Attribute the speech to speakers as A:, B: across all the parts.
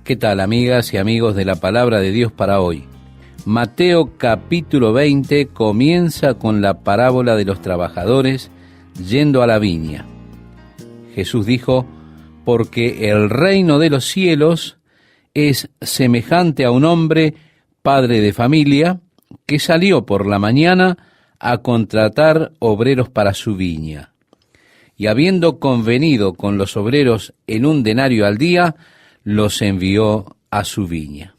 A: ¿Qué tal, amigas y amigos de la Palabra de Dios para hoy? Mateo capítulo 20 comienza con la parábola de los trabajadores yendo a la viña. Jesús dijo, porque el reino de los cielos es semejante a un hombre, padre de familia, que salió por la mañana a contratar obreros para su viña. Y habiendo convenido con los obreros en 1 denario al día, los envió a su viña.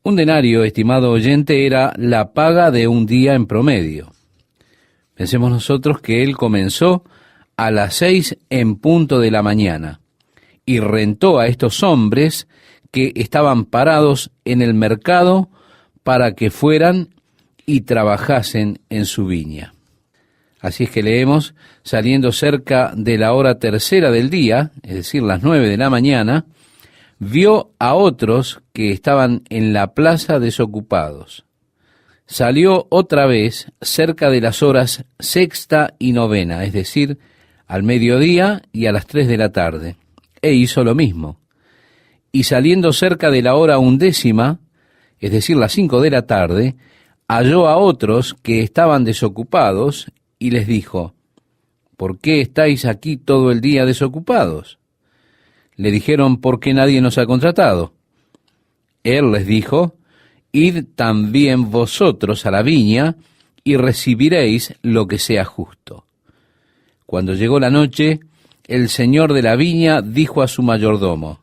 A: 1 denario, estimado oyente, era la paga de un día en promedio. Pensemos nosotros que él comenzó a las 6 en punto de la mañana y rentó a estos hombres que estaban parados en el mercado para que fueran y trabajasen en su viña. Así es que leemos, saliendo cerca de la hora tercera del día, es decir, las 9 de la mañana, vio a otros que estaban en la plaza desocupados. Salió otra vez cerca de las horas sexta y novena, es decir, al mediodía y a las 3 de la tarde, e hizo lo mismo. Y saliendo cerca de la hora 11ª, es decir, las 5 de la tarde, halló a otros que estaban desocupados y les dijo, ¿por qué estáis aquí todo el día desocupados? Le dijeron, porque nadie nos ha contratado. Él les dijo, id también vosotros a la viña y recibiréis lo que sea justo. Cuando llegó la noche, el señor de la viña dijo a su mayordomo,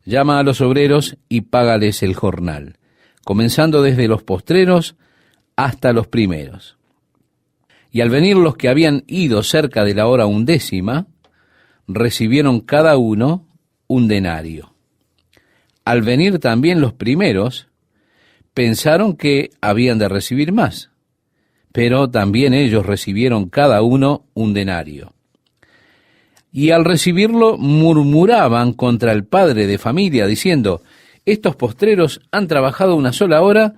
A: llama a los obreros y págales el jornal, comenzando desde los postreros hasta los primeros. Y al venir los que habían ido cerca de la hora 11ª, recibieron cada uno 1 denario. Al venir también los primeros, pensaron que habían de recibir más, pero también ellos recibieron cada uno 1 denario. Y al recibirlo murmuraban contra el padre de familia, diciendo, estos postreros han trabajado 1 sola hora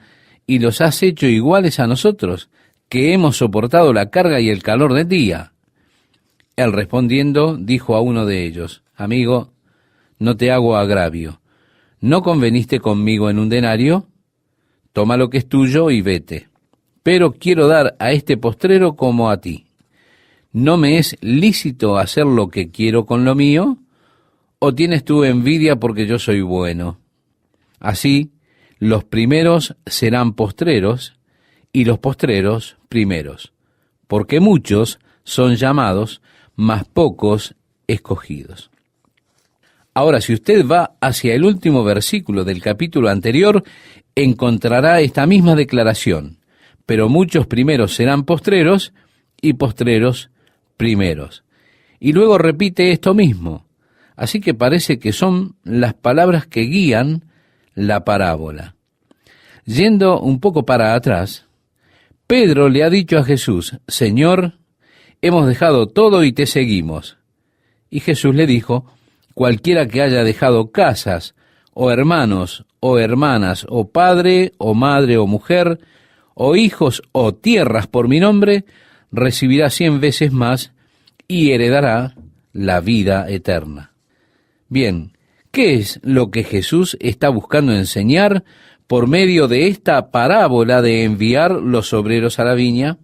A: y los has hecho iguales a nosotros, que hemos soportado la carga y el calor del día. Él respondiendo, dijo a uno de ellos, amigo, no te hago agravio. ¿No conveniste conmigo en 1 denario? Toma lo que es tuyo y vete. Pero quiero dar a este postrero como a ti. ¿No me es lícito hacer lo que quiero con lo mío? ¿O tienes tú envidia porque yo soy bueno? Así, los primeros serán postreros, y los postreros primeros, porque muchos son llamados, mas pocos escogidos. Ahora, si usted va hacia el último versículo del capítulo anterior, encontrará esta misma declaración, pero muchos primeros serán postreros, y postreros primeros. Y luego repite esto mismo, así que parece que son las palabras que guían la parábola. Yendo un poco para atrás, Pedro le ha dicho a Jesús, Señor, hemos dejado todo y te seguimos. Y Jesús le dijo, cualquiera que haya dejado casas, o hermanos, o hermanas, o padre, o madre, o mujer, o hijos, o tierras por mi nombre, recibirá 100 veces más y heredará la vida eterna. Bien, ¿qué es lo que Jesús está buscando enseñar por medio de esta parábola de enviar los obreros a la viña?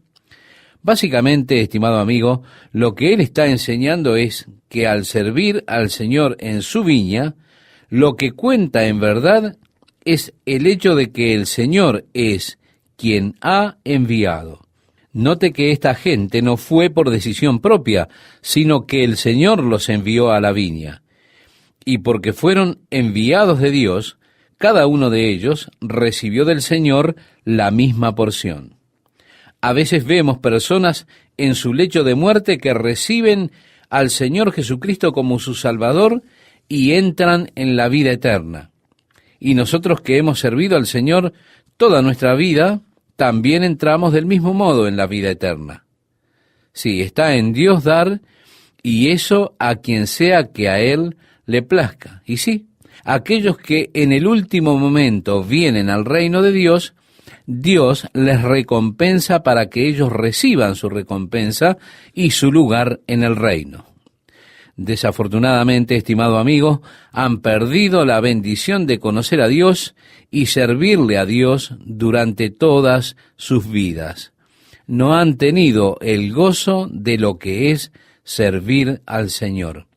A: Básicamente, estimado amigo, lo que él está enseñando es que al servir al Señor en su viña, lo que cuenta en verdad es el hecho de que el Señor es quien ha enviado. Note que esta gente no fue por decisión propia, sino que el Señor los envió a la viña. Y porque fueron enviados de Dios, cada uno de ellos recibió del Señor la misma porción. A veces vemos personas en su lecho de muerte que reciben al Señor Jesucristo como su Salvador y entran en la vida eterna. Y nosotros que hemos servido al Señor toda nuestra vida, también entramos del mismo modo en la vida eterna. Sí, está en Dios dar, y eso a quien sea que a Él le plazca. Y sí, aquellos que en el último momento vienen al reino de Dios, Dios les recompensa para que ellos reciban su recompensa y su lugar en el reino. Desafortunadamente, estimado amigo, han perdido la bendición de conocer a Dios y servirle a Dios durante todas sus vidas. No han tenido el gozo de lo que es servir al Señor.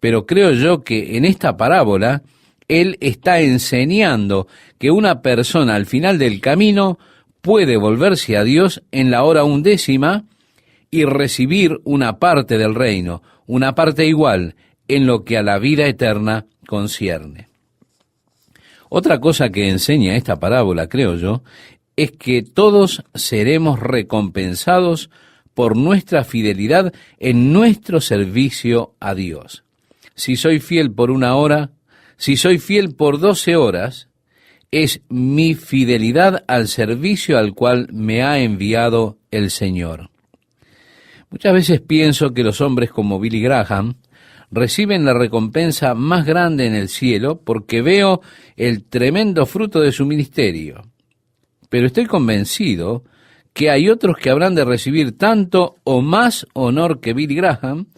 A: Pero creo yo que en esta parábola Él está enseñando que una persona al final del camino puede volverse a Dios en la hora 11 y recibir una parte del reino, una parte igual en lo que a la vida eterna concierne. Otra cosa que enseña esta parábola, creo yo, es que todos seremos recompensados por nuestra fidelidad en nuestro servicio a Dios. Si soy fiel por 1 hora, si soy fiel por 12 horas, es mi fidelidad al servicio al cual me ha enviado el Señor. Muchas veces pienso que los hombres como Billy Graham reciben la recompensa más grande en el cielo porque veo el tremendo fruto de su ministerio. Pero estoy convencido que hay otros que habrán de recibir tanto o más honor que Billy Graham,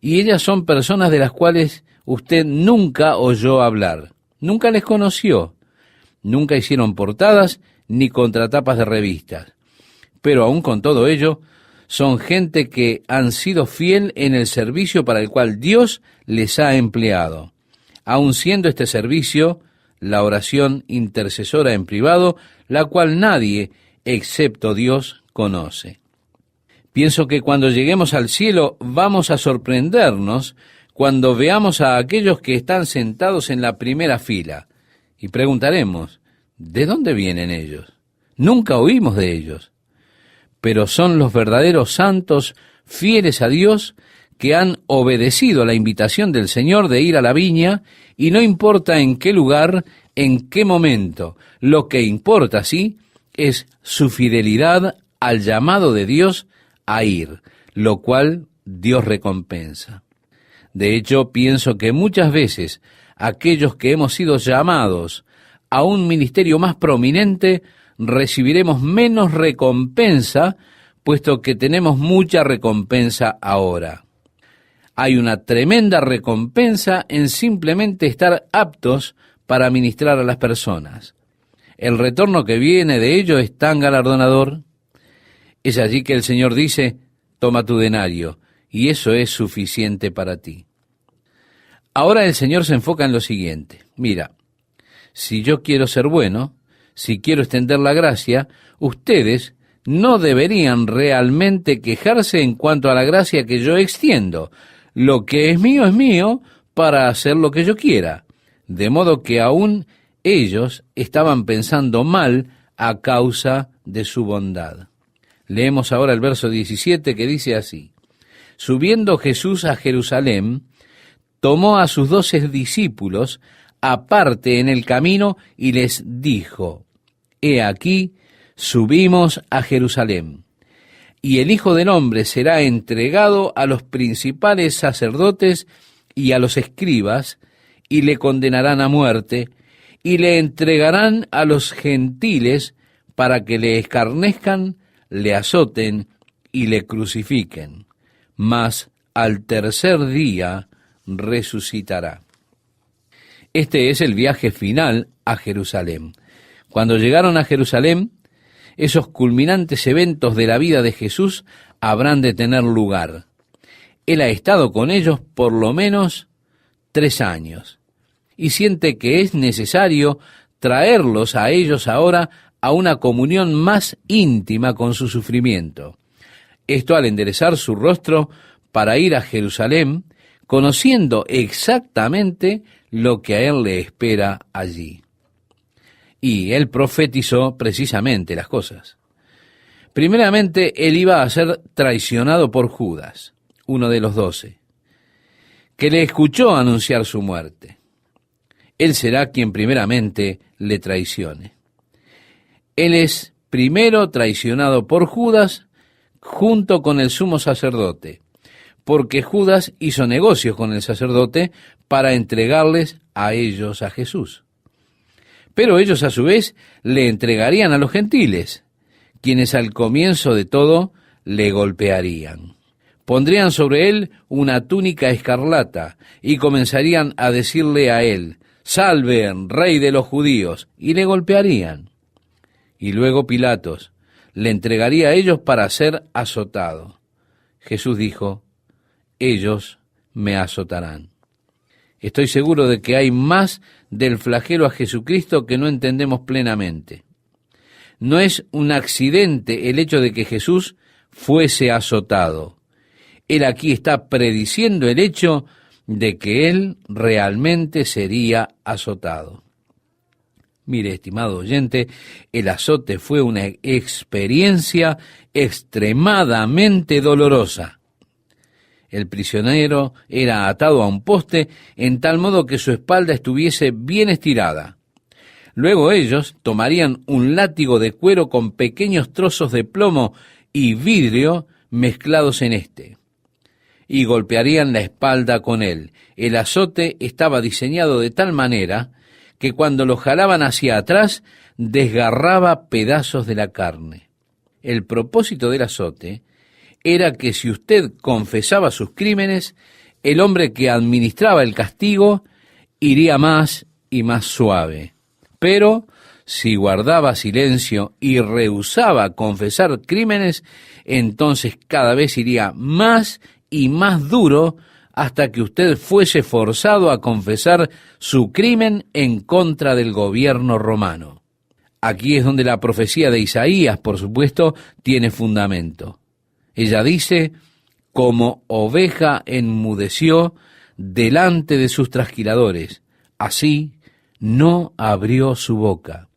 A: y ellas son personas de las cuales usted nunca oyó hablar, nunca les conoció, nunca hicieron portadas ni contratapas de revistas. Pero aún con todo ello, son gente que han sido fiel en el servicio para el cual Dios les ha empleado, aun siendo este servicio la oración intercesora en privado, la cual nadie, excepto Dios, conoce. Pienso que cuando lleguemos al cielo vamos a sorprendernos cuando veamos a aquellos que están sentados en la primera fila y preguntaremos, ¿de dónde vienen ellos? Nunca oímos de ellos, pero son los verdaderos santos fieles a Dios que han obedecido a la invitación del Señor de ir a la viña, y no importa en qué lugar, en qué momento, lo que importa, sí, es su fidelidad al llamado de Dios a ir, lo cual Dios recompensa. De hecho, pienso que muchas veces aquellos que hemos sido llamados a un ministerio más prominente recibiremos menos recompensa, puesto que tenemos mucha recompensa ahora. Hay una tremenda recompensa en simplemente estar aptos para ministrar a las personas. El retorno que viene de ello es tan galardonador. Es allí que el Señor dice, toma tu denario, y eso es suficiente para ti. Ahora el Señor se enfoca en lo siguiente. Mira, si yo quiero ser bueno, si quiero extender la gracia, ustedes no deberían realmente quejarse en cuanto a la gracia que yo extiendo. Lo que es mío para hacer lo que yo quiera. De modo que aún ellos estaban pensando mal a causa de su bondad. Leemos ahora el verso 17 que dice así: Subiendo Jesús a Jerusalén, tomó a sus 12 discípulos aparte en el camino y les dijo: He aquí, subimos a Jerusalén, y el Hijo del Hombre será entregado a los principales sacerdotes y a los escribas, y le condenarán a muerte, y le entregarán a los gentiles para que le escarnezcan, le azoten y le crucifiquen. Mas al tercer día resucitará. Este es el viaje final a Jerusalén. Cuando llegaron a Jerusalén, esos culminantes eventos de la vida de Jesús habrán de tener lugar. Él ha estado con ellos por lo menos 3 años y siente que es necesario traerlos a ellos ahora a una comunión más íntima con su sufrimiento. Esto al enderezar su rostro para ir a Jerusalén, conociendo exactamente lo que a él le espera allí. Y él profetizó precisamente las cosas. Primeramente, él iba a ser traicionado por Judas, uno de los 12, que le escuchó anunciar su muerte. Él será quien primeramente le traicione. Él es primero traicionado por Judas junto con el sumo sacerdote, porque Judas hizo negocios con el sacerdote para entregarles a ellos a Jesús. Pero ellos a su vez le entregarían a los gentiles, quienes al comienzo de todo le golpearían. Pondrían sobre él una túnica escarlata y comenzarían a decirle a él: «Salve, rey de los judíos», y le golpearían. Y luego Pilatos le entregaría a ellos para ser azotado. Jesús dijo: «Ellos me azotarán». Estoy seguro de que hay más del flagelo a Jesucristo que no entendemos plenamente. No es un accidente el hecho de que Jesús fuese azotado. Él aquí está prediciendo el hecho de que él realmente sería azotado. Mire, estimado oyente, el azote fue una experiencia extremadamente dolorosa. El prisionero era atado a un poste en tal modo que su espalda estuviese bien estirada. Luego ellos tomarían un látigo de cuero con pequeños trozos de plomo y vidrio mezclados en este, y golpearían la espalda con él. El azote estaba diseñado de tal manera que cuando lo jalaban hacia atrás, desgarraba pedazos de la carne. El propósito del azote era que si usted confesaba sus crímenes, el hombre que administraba el castigo iría más y más suave. Pero si guardaba silencio y rehusaba confesar crímenes, entonces cada vez iría más y más duro hasta que usted fuese forzado a confesar su crimen en contra del gobierno romano. Aquí es donde la profecía de Isaías, por supuesto, tiene fundamento. Ella dice: «Como oveja enmudeció delante de sus trasquiladores, así no abrió su boca».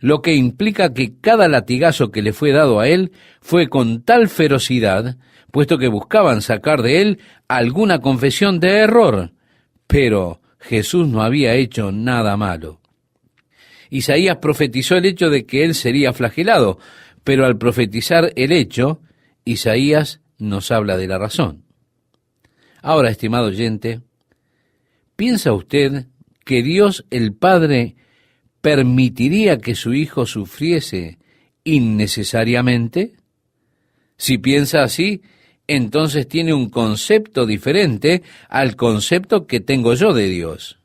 A: Lo que implica que cada latigazo que le fue dado a él fue con tal ferocidad, puesto que buscaban sacar de él alguna confesión de error, pero Jesús no había hecho nada malo. Isaías profetizó el hecho de que él sería flagelado, pero al profetizar el hecho, Isaías nos habla de la razón. Ahora, estimado oyente, ¿piensa usted que Dios el Padre permitiría que su Hijo sufriese innecesariamente? Si piensa así, entonces tiene un concepto diferente al concepto que tengo yo de Dios.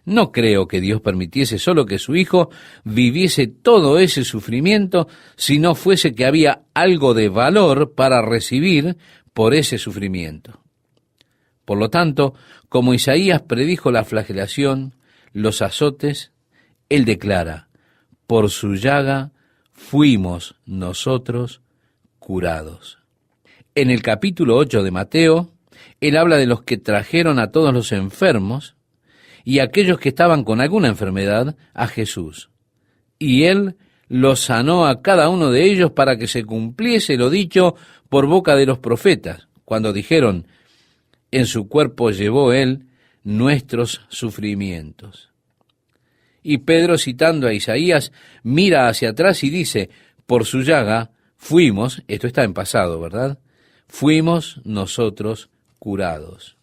A: No creo que Dios permitiese solo que su Hijo viviese todo ese sufrimiento si no fuese que había algo de valor para recibir por ese sufrimiento. Por lo tanto, como Isaías predijo la flagelación, los azotes, él declara: «Por su llaga fuimos nosotros curados». En el capítulo 8 de Mateo, él habla de los que trajeron a todos los enfermos y aquellos que estaban con alguna enfermedad a Jesús. Y él los sanó a cada uno de ellos para que se cumpliese lo dicho por boca de los profetas, cuando dijeron: «En su cuerpo llevó él nuestros sufrimientos». Y Pedro, citando a Isaías, mira hacia atrás y dice: «Por su llaga fuimos», esto está en pasado, ¿verdad?, «fuimos nosotros curados».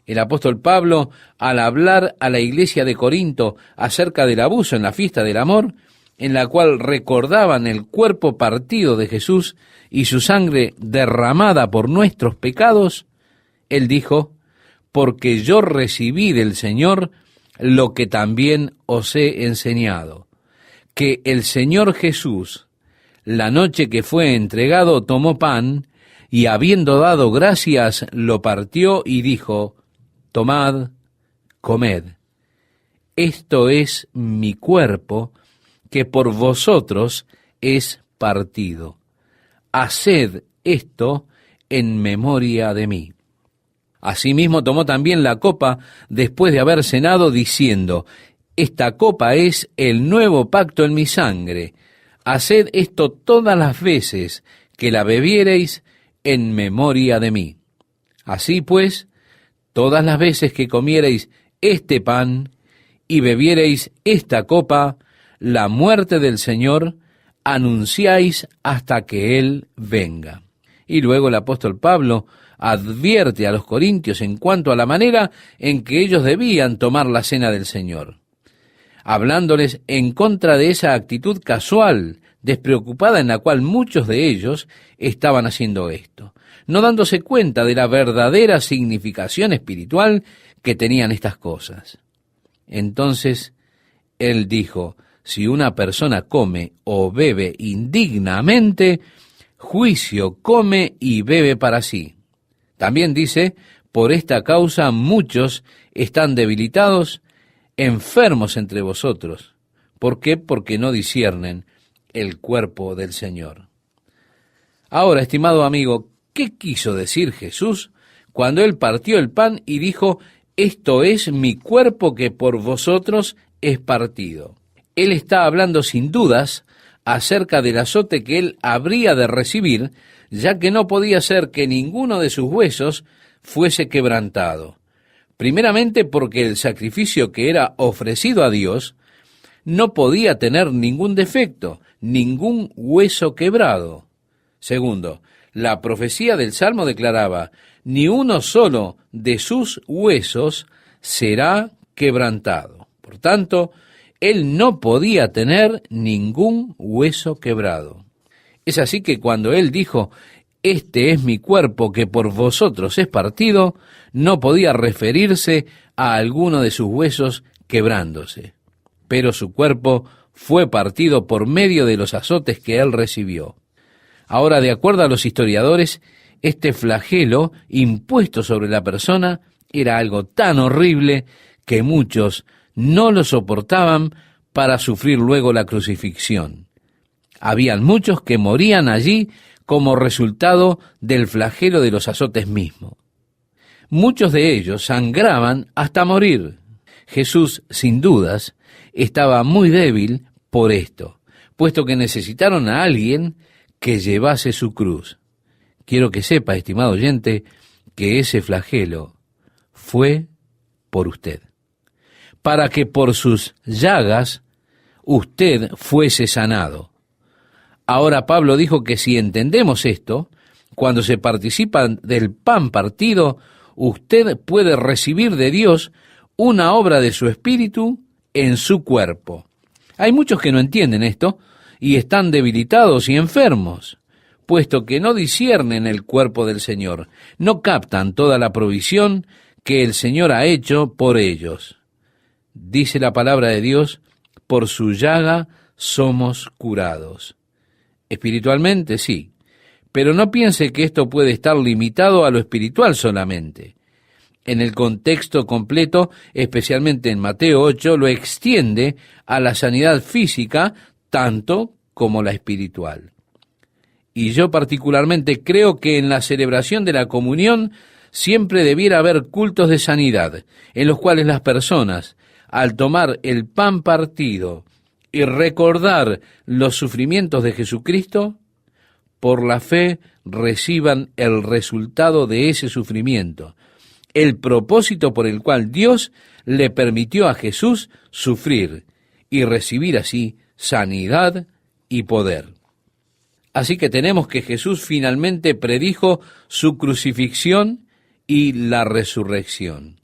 A: El apóstol Pablo, al hablar a la iglesia de Corinto acerca del abuso en la fiesta del amor, en la cual recordaban el cuerpo partido de Jesús y su sangre derramada por nuestros pecados, él dijo: «Porque yo recibí del Señor lo que también os he enseñado, que el Señor Jesús, la noche que fue entregado, tomó pan, y habiendo dado gracias, lo partió y dijo: Tomad, comed, esto es mi cuerpo, que por vosotros es partido. Haced esto en memoria de mí». Asimismo tomó también la copa después de haber cenado, diciendo: «Esta copa es el nuevo pacto en mi sangre. Haced esto todas las veces que la bebiereis en memoria de mí. Así pues, todas las veces que comiereis este pan y bebiereis esta copa, la muerte del Señor anunciáis hasta que Él venga». Y luego el apóstol Pablo advierte a los corintios en cuanto a la manera en que ellos debían tomar la cena del Señor, hablándoles en contra de esa actitud casual, despreocupada en la cual muchos de ellos estaban haciendo esto. no dándose cuenta de la verdadera significación espiritual que tenían estas cosas. Entonces él dijo: si una persona come o bebe indignamente, juicio come y bebe para sí. También dice: por esta causa muchos están debilitados, enfermos entre vosotros. ¿Por qué? Porque no disciernen el cuerpo del Señor. Ahora, estimado amigo, ¿qué quiso decir Jesús cuando él partió el pan y dijo: esto es mi cuerpo que por vosotros es partido? Él está hablando sin dudas acerca del azote que él habría de recibir, ya que no podía ser que ninguno de sus huesos fuese quebrantado. Primeramente porque el sacrificio que era ofrecido a Dios no podía tener ningún defecto, ningún hueso quebrado. Segundo, la profecía del Salmo declaraba: ni uno solo de sus huesos será quebrantado. Por tanto, él no podía tener ningún hueso quebrado. Es así que cuando él dijo: este es mi cuerpo que por vosotros es partido, no podía referirse a alguno de sus huesos quebrándose. Pero su cuerpo fue partido por medio de los azotes que él recibió. Ahora, de acuerdo a los historiadores, este flagelo impuesto sobre la persona era algo tan horrible que muchos no lo soportaban para sufrir luego la crucifixión. Habían muchos que morían allí como resultado del flagelo de los azotes mismos. Muchos de ellos sangraban hasta morir. Jesús, sin dudas, estaba muy débil por esto, puesto que necesitaron a alguien que llevase su cruz. Quiero que sepa, estimado oyente, que ese flagelo fue por usted, para que por sus llagas usted fuese sanado. Ahora Pablo dijo que si entendemos esto, cuando se participa del pan partido, usted puede recibir de Dios una obra de su espíritu en su cuerpo. Hay muchos que no entienden esto y están debilitados y enfermos, puesto que no disciernen el cuerpo del Señor, no captan toda la provisión que el Señor ha hecho por ellos. Dice la palabra de Dios: por su llaga somos curados. Espiritualmente, sí, pero no piense que esto puede estar limitado a lo espiritual solamente. En el contexto completo, especialmente en Mateo 8, lo extiende a la sanidad física tanto como la espiritual. Y yo particularmente creo que en la celebración de la comunión siempre debiera haber cultos de sanidad, en los cuales las personas, al tomar el pan partido y recordar los sufrimientos de Jesucristo, por la fe reciban el resultado de ese sufrimiento, el propósito por el cual Dios le permitió a Jesús sufrir y recibir así sanidad y poder. Así que tenemos que Jesús finalmente predijo su crucifixión y la resurrección.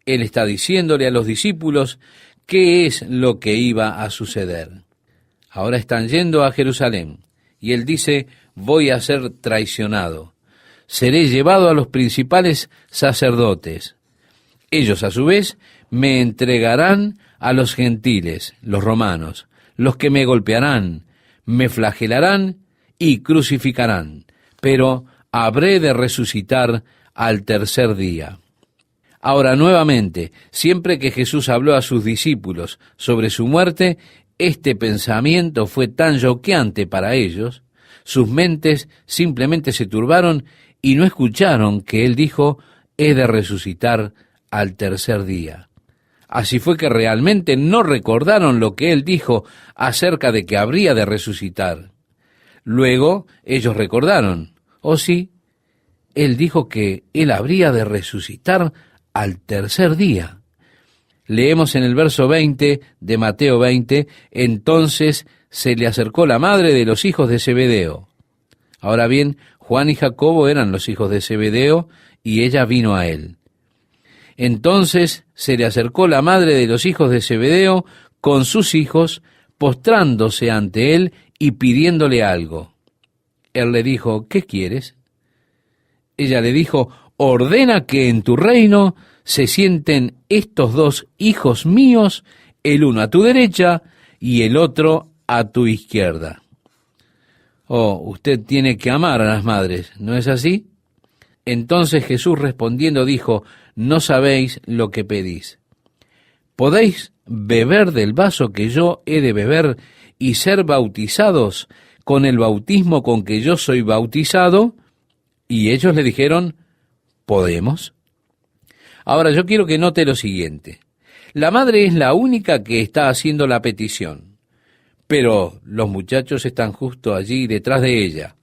A: Él está diciéndole a los discípulos qué es lo que iba a suceder. Ahora están yendo a Jerusalén y él dice: voy a ser traicionado, seré llevado a los principales sacerdotes. Ellos a su vez me entregarán a los gentiles, los romanos, los que me golpearán, me flagelarán y crucificarán, pero habré de resucitar al tercer día. Ahora, nuevamente, siempre que Jesús habló a sus discípulos sobre su muerte, este pensamiento fue tan choqueante para ellos, sus mentes simplemente se turbaron y no escucharon que él dijo: he de resucitar al tercer día. Así fue que realmente no recordaron lo que él dijo acerca de que habría de resucitar. Luego ellos recordaron: oh sí, él dijo que él habría de resucitar al tercer día. Leemos en el verso 20 de Mateo 20, entonces se le acercó la madre de los hijos de Zebedeo. Ahora bien, Juan y Jacobo eran los hijos de Zebedeo y ella vino a él. Entonces se le acercó la madre de los hijos de Zebedeo con sus hijos, postrándose ante él y pidiéndole algo. Él le dijo: ¿qué quieres? Ella le dijo, ordena que en tu reino se sienten estos dos hijos míos, el uno a tu derecha y el otro a tu izquierda. Oh, usted tiene que amar a las madres, ¿no es así? Entonces Jesús respondiendo dijo, no sabéis lo que pedís. ¿Podéis beber del vaso que yo he de beber y ser bautizados con el bautismo con que yo soy bautizado? Y ellos le dijeron, ¿podemos? Ahora yo quiero que note lo siguiente. La madre es la única que está haciendo la petición, pero los muchachos están justo allí detrás de ella.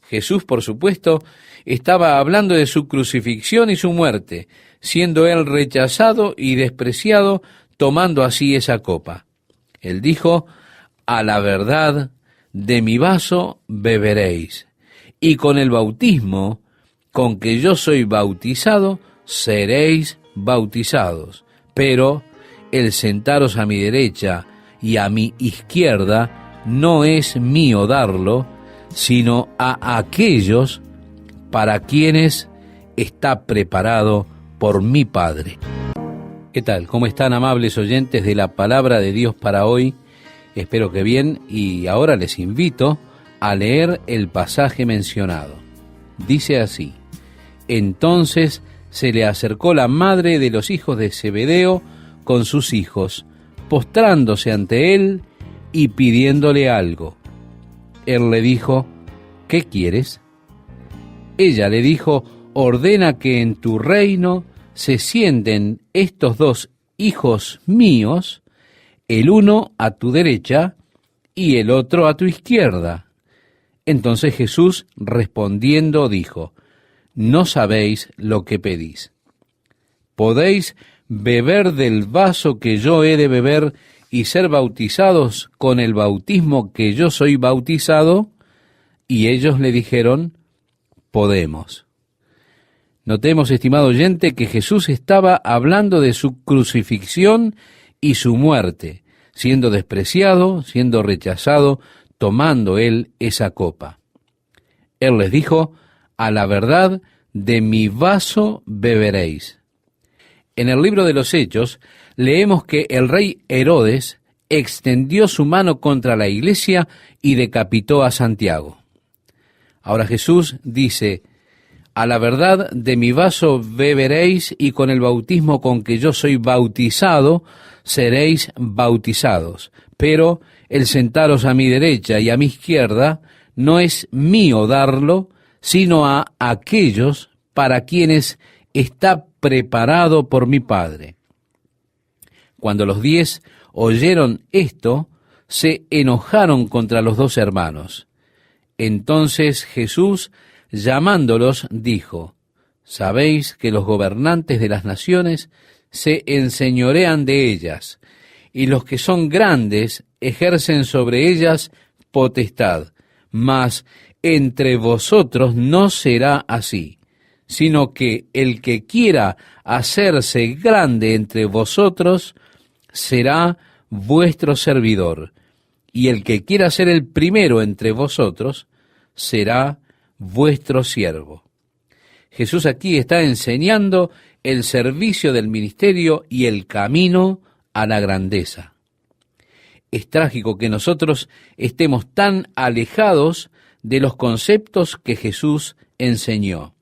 A: Jesús, por supuesto, estaba hablando de su crucifixión y su muerte, siendo él rechazado y despreciado, tomando así esa copa. Él dijo, a la verdad, de mi vaso beberéis, y con el bautismo con que yo soy bautizado, seréis bautizados. Pero el sentaros a mi derecha y a mi izquierda no es mío darlo, sino a aquellos para quienes está preparado por mi Padre. ¿Qué tal? ¿Cómo están, amables oyentes de la palabra de Dios para hoy? Espero que bien, y ahora les invito a leer el pasaje mencionado. Dice así: entonces se le acercó la madre de los hijos de Zebedeo con sus hijos, postrándose ante él y pidiéndole algo. Él le dijo, ¿qué quieres? Ella le dijo, ordena que en tu reino se sienten estos dos hijos míos, el uno a tu derecha y el otro a tu izquierda. Entonces Jesús respondiendo dijo, no sabéis lo que pedís. ¿Podéis beber del vaso que yo he de beber y ser bautizados con el bautismo que yo soy bautizado? Y ellos le dijeron, podemos. Notemos, estimado oyente, que Jesús estaba hablando de su crucifixión y su muerte, siendo despreciado, siendo rechazado, tomando él esa copa. Él les dijo, a la verdad, de mi vaso beberéis. En el libro de los Hechos, leemos que el rey Herodes extendió su mano contra la iglesia y decapitó a Santiago. Ahora Jesús dice, a la verdad de mi vaso beberéis y con el bautismo con que yo soy bautizado seréis bautizados. Pero el sentaros a mi derecha y a mi izquierda no es mío darlo, sino a aquellos para quienes está preparado por mi Padre. Cuando los 10 oyeron esto, se enojaron contra los dos hermanos. Entonces Jesús, llamándolos, dijo, ¿sabéis que los gobernantes de las naciones se enseñorean de ellas, y los que son grandes ejercen sobre ellas potestad? Mas entre vosotros no será así, sino que el que quiera hacerse grande entre vosotros será vuestro servidor, y el que quiera ser el primero entre vosotros será vuestro siervo. Jesús aquí está enseñando el servicio del ministerio y el camino a la grandeza. Es trágico que nosotros estemos tan alejados de los conceptos que Jesús enseñó.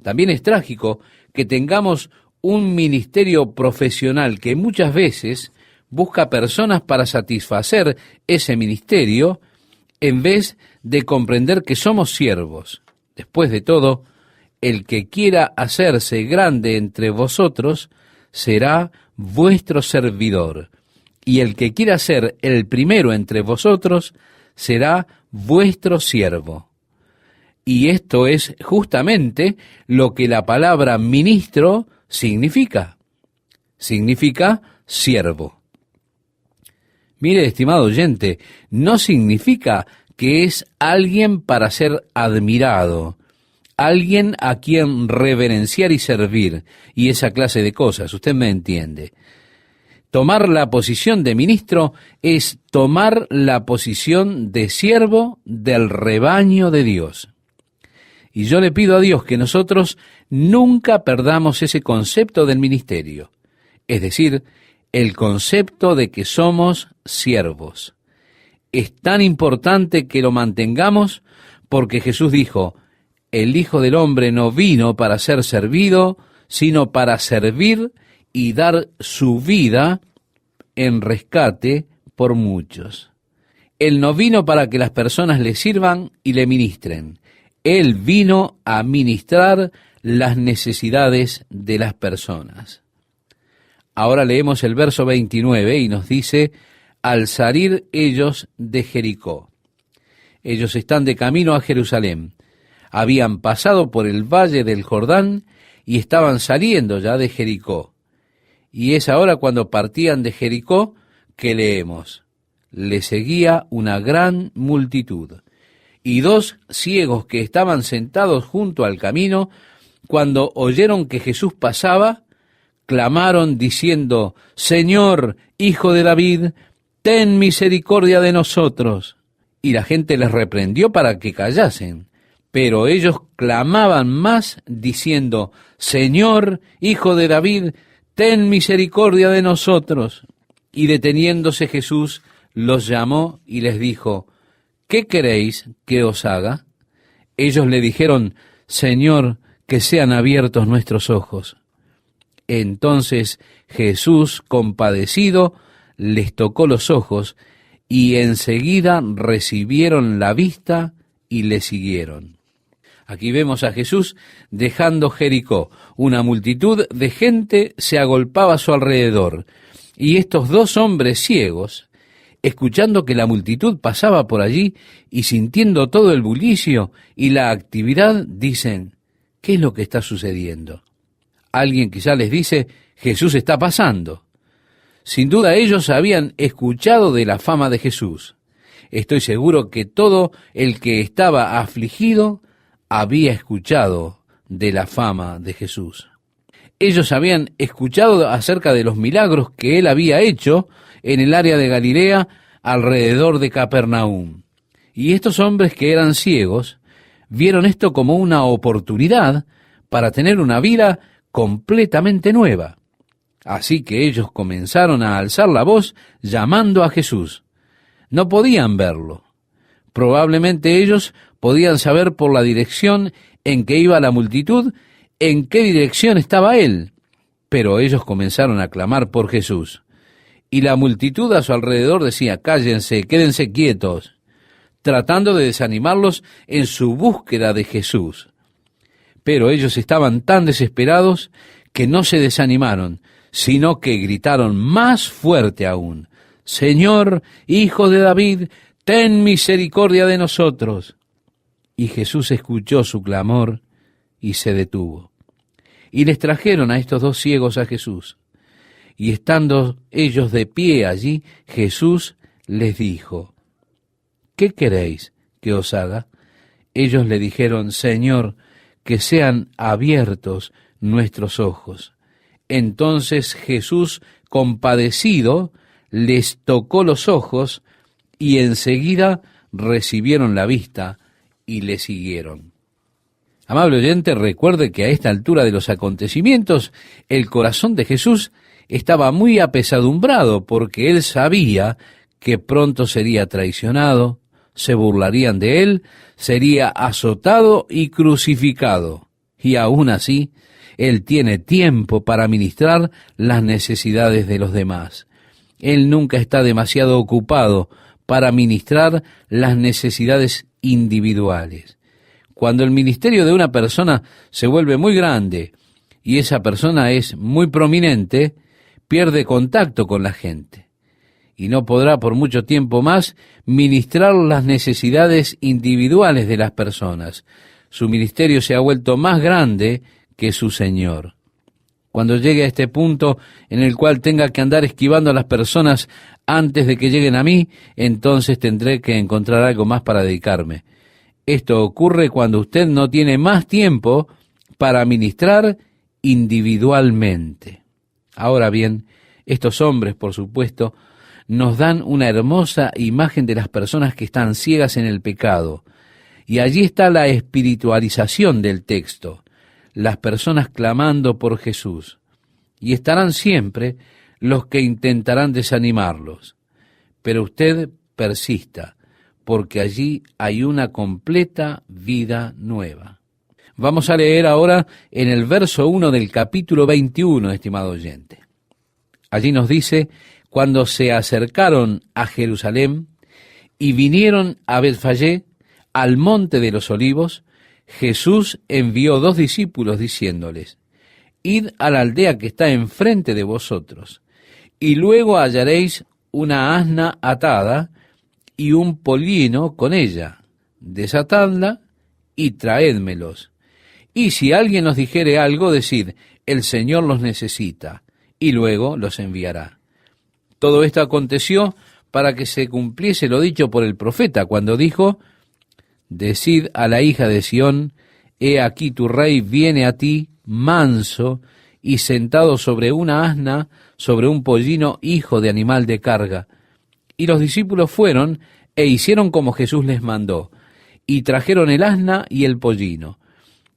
A: También es trágico que tengamos un ministerio profesional que muchas veces busca personas para satisfacer ese ministerio en vez de comprender que somos siervos. Después de todo, el que quiera hacerse grande entre vosotros será vuestro servidor, y el que quiera ser el primero entre vosotros será vuestro siervo. Y esto es justamente lo que la palabra ministro significa. Significa siervo. Mire, estimado oyente, no significa que es alguien para ser admirado, alguien a quien reverenciar y servir, y esa clase de cosas, usted me entiende. Tomar la posición de ministro es tomar la posición de siervo del rebaño de Dios. Y yo le pido a Dios que nosotros nunca perdamos ese concepto del ministerio, es decir, el concepto de que somos siervos. Es tan importante que lo mantengamos porque Jesús dijo, el Hijo del Hombre no vino para ser servido, sino para servir y dar su vida en rescate por muchos. Él no vino para que las personas le sirvan y le ministren. Él vino a ministrar las necesidades de las personas. Ahora leemos el verso 29 y nos dice, al salir ellos de Jericó. Ellos están de camino a Jerusalén. Habían pasado por el valle del Jordán y estaban saliendo ya de Jericó. Y es ahora cuando partían de Jericó que leemos, le seguía una gran multitud. Y dos ciegos que estaban sentados junto al camino, cuando oyeron que Jesús pasaba, clamaron diciendo, Señor, Hijo de David, ten misericordia de nosotros. Y la gente les reprendió para que callasen. Pero ellos clamaban más diciendo, Señor, Hijo de David, ten misericordia de nosotros. Y deteniéndose Jesús, los llamó y les dijo, ¿qué queréis que os haga? Ellos le dijeron, Señor, que sean abiertos nuestros ojos. Entonces Jesús, compadecido, les tocó los ojos, y enseguida recibieron la vista y le siguieron. Aquí vemos a Jesús dejando Jericó. Una multitud de gente se agolpaba a su alrededor, y estos dos hombres ciegos, escuchando que la multitud pasaba por allí y sintiendo todo el bullicio y la actividad, dicen, ¿qué es lo que está sucediendo? Alguien quizá les dice, Jesús está pasando. Sin duda ellos habían escuchado de la fama de Jesús. Estoy seguro que todo el que estaba afligido había escuchado de la fama de Jesús. Ellos habían escuchado acerca de los milagros que él había hecho en el área de Galilea alrededor de Capernaum. Y estos hombres que eran ciegos vieron esto como una oportunidad para tener una vida completamente nueva. Así que ellos comenzaron a alzar la voz llamando a Jesús. No podían verlo. Probablemente ellos podían saber por la dirección en que iba la multitud, en qué dirección estaba él. Pero ellos comenzaron a clamar por Jesús. Y la multitud a su alrededor decía, cállense, quédense quietos, tratando de desanimarlos en su búsqueda de Jesús. Pero ellos estaban tan desesperados que no se desanimaron, sino que gritaron más fuerte aún, Señor, Hijo de David, ten misericordia de nosotros. Y Jesús escuchó su clamor y se detuvo. Y les trajeron a estos dos ciegos a Jesús. Y estando ellos de pie allí, Jesús les dijo, ¿qué queréis que os haga? Ellos le dijeron, Señor, que sean abiertos nuestros ojos. Entonces Jesús, compadecido, les tocó los ojos y enseguida recibieron la vista y le siguieron. Amable oyente, recuerde que a esta altura de los acontecimientos, el corazón de Jesús estaba muy apesadumbrado porque él sabía que pronto sería traicionado, se burlarían de él, sería azotado y crucificado. Y aún así, él tiene tiempo para ministrar las necesidades de los demás. Él nunca está demasiado ocupado para ministrar las necesidades individuales. Cuando el ministerio de una persona se vuelve muy grande y esa persona es muy prominente, pierde contacto con la gente y no podrá por mucho tiempo más ministrar las necesidades individuales de las personas. Su ministerio se ha vuelto más grande que su Señor. Cuando llegue a este punto en el cual tenga que andar esquivando a las personas antes de que lleguen a mí, entonces tendré que encontrar algo más para dedicarme. Esto ocurre cuando usted no tiene más tiempo para ministrar individualmente. Ahora bien, estos hombres, por supuesto, nos dan una hermosa imagen de las personas que están ciegas en el pecado. Y allí está la espiritualización del texto, las personas clamando por Jesús. Y estarán siempre los que intentarán desanimarlos. Pero usted persista, porque allí hay una completa vida nueva. Vamos a leer ahora en el verso 1 del capítulo 21, estimado oyente. Allí nos dice: cuando se acercaron a Jerusalén y vinieron a Betfagé, al monte de los olivos, Jesús envió 2 discípulos diciéndoles: id a la aldea que está enfrente de vosotros, y luego hallaréis una asna atada y un pollino con ella. Desatadla y traédmelos. Y si alguien os dijere algo, decid: el Señor los necesita, y luego los enviará. Todo esto aconteció para que se cumpliese lo dicho por el profeta, cuando dijo: decid a la hija de Sión, he aquí tu rey viene a ti, manso, y sentado sobre una asna, sobre un pollino, hijo de animal de carga. Y los discípulos fueron e hicieron como Jesús les mandó, y trajeron el asna y el pollino,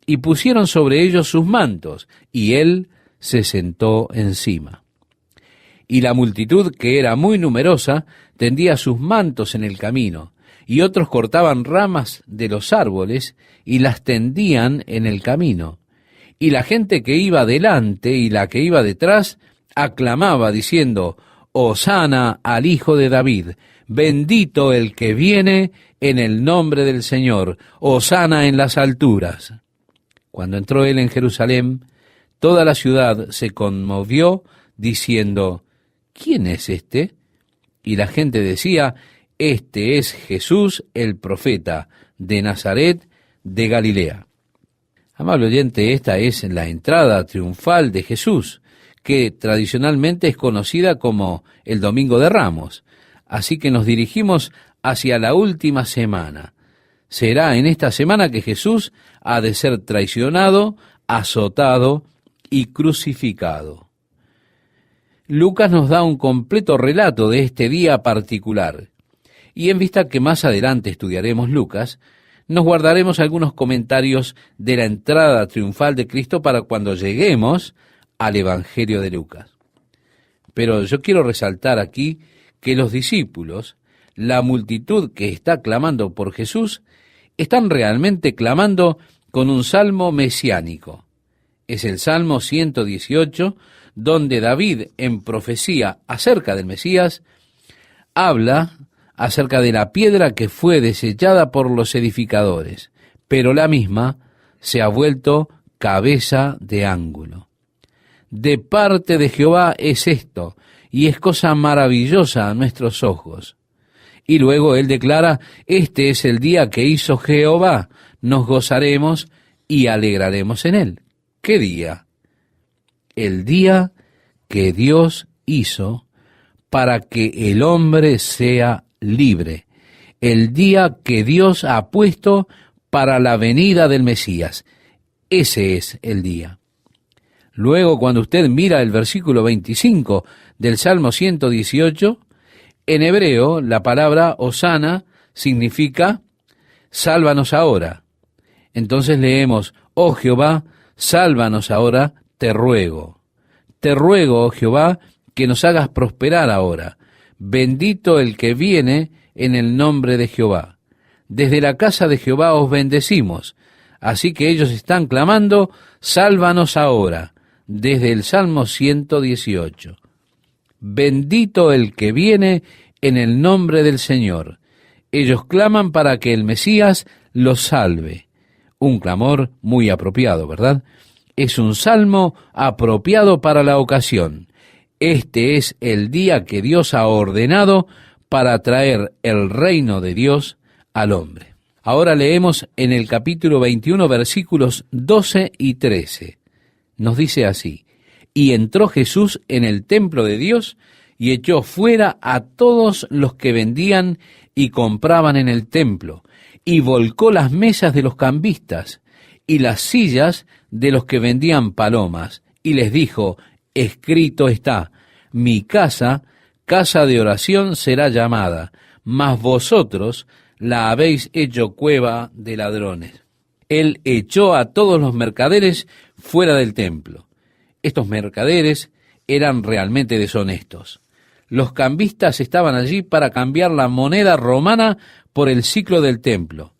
A: y pusieron sobre ellos sus mantos, y él se sentó encima. Y la multitud, que era muy numerosa, tendía sus mantos en el camino, y otros cortaban ramas de los árboles y las tendían en el camino. Y la gente que iba delante y la que iba detrás aclamaba diciendo: Hosana al Hijo de David, bendito el que viene en el nombre del Señor, hosana en las alturas. Cuando entró él en Jerusalén, toda la ciudad se conmovió diciendo: ¿quién es este? Y la gente decía: este es Jesús el profeta de Nazaret de Galilea. Amable oyente, esta es la entrada triunfal de Jesús, que tradicionalmente es conocida como el Domingo de Ramos. Así que nos dirigimos hacia la última semana. Será en esta semana que Jesús ha de ser traicionado, azotado y crucificado. Lucas nos da un completo relato de este día particular. Y en vista que más adelante estudiaremos Lucas, nos guardaremos algunos comentarios de la entrada triunfal de Cristo para cuando lleguemos al Evangelio de Lucas. Pero yo quiero resaltar aquí que los discípulos, la multitud que está clamando por Jesús, están realmente clamando con un salmo mesiánico. Es el Salmo 118, donde David, en profecía acerca del Mesías, habla acerca de la piedra que fue desechada por los edificadores, pero la misma se ha vuelto cabeza de ángulo. De parte de Jehová es esto, y es cosa maravillosa a nuestros ojos. Y luego él declara: este es el día que hizo Jehová, nos gozaremos y alegraremos en él. ¿Qué día? El día que Dios hizo para que el hombre sea libre, el día que Dios ha puesto para la venida del Mesías. Ese es el día. Luego, cuando usted mira el versículo 25 del Salmo 118, en hebreo la palabra hosana significa sálvanos ahora. Entonces leemos: oh Jehová, sálvanos ahora, te ruego. Te ruego, oh Jehová, que nos hagas prosperar ahora. Bendito el que viene en el nombre de Jehová. Desde la casa de Jehová os bendecimos. Así que ellos están clamando: sálvanos ahora, desde el Salmo 118. Bendito el que viene en el nombre del Señor. Ellos claman para que el Mesías los salve. Un clamor muy apropiado, ¿verdad? Es un salmo apropiado para la ocasión. Este es el día que Dios ha ordenado para traer el reino de Dios al hombre. Ahora leemos en el capítulo 21, versículos 12 y 13. Nos dice así: y entró Jesús en el templo de Dios y echó fuera a todos los que vendían y compraban en el templo, y volcó las mesas de los cambistas y las sillas de los que vendían palomas, y les dijo: escrito está, mi casa, casa de oración será llamada, mas vosotros la habéis hecho cueva de ladrones. Él echó a todos los mercaderes fuera del templo. Estos mercaderes eran realmente deshonestos. Los cambistas estaban allí para cambiar la moneda romana por el siclo del templo.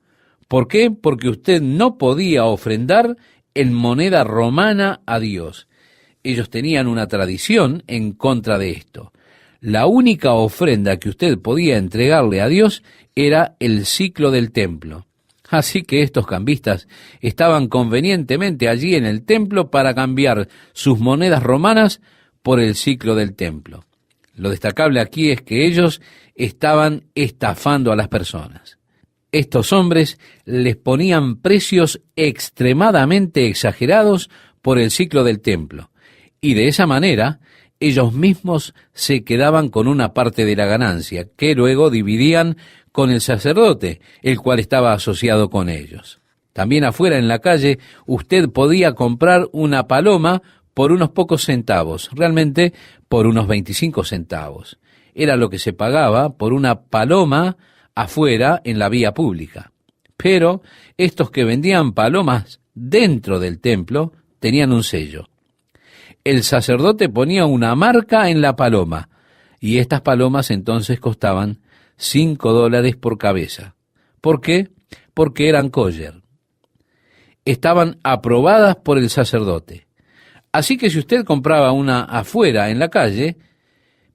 A: ¿Por qué? Porque usted no podía ofrendar en moneda romana a Dios. Ellos tenían una tradición en contra de esto. La única ofrenda que usted podía entregarle a Dios era el siclo del templo. Así que estos cambistas estaban convenientemente allí en el templo para cambiar sus monedas romanas por el siclo del templo. Lo destacable aquí es que ellos estaban estafando a las personas. Estos hombres les ponían precios extremadamente exagerados por el siclo del templo, y de esa manera ellos mismos se quedaban con una parte de la ganancia, que luego dividían con el sacerdote, el cual estaba asociado con ellos. También afuera en la calle usted podía comprar una paloma por unos pocos centavos, realmente por unos 25 centavos. Era lo que se pagaba por una paloma afuera en la vía pública. Pero estos que vendían palomas dentro del templo tenían un sello. El sacerdote ponía una marca en la paloma, y estas palomas entonces costaban $5 por cabeza. ¿Por qué? Porque eran kosher. Estaban aprobadas por el sacerdote. Así que si usted compraba una afuera en la calle,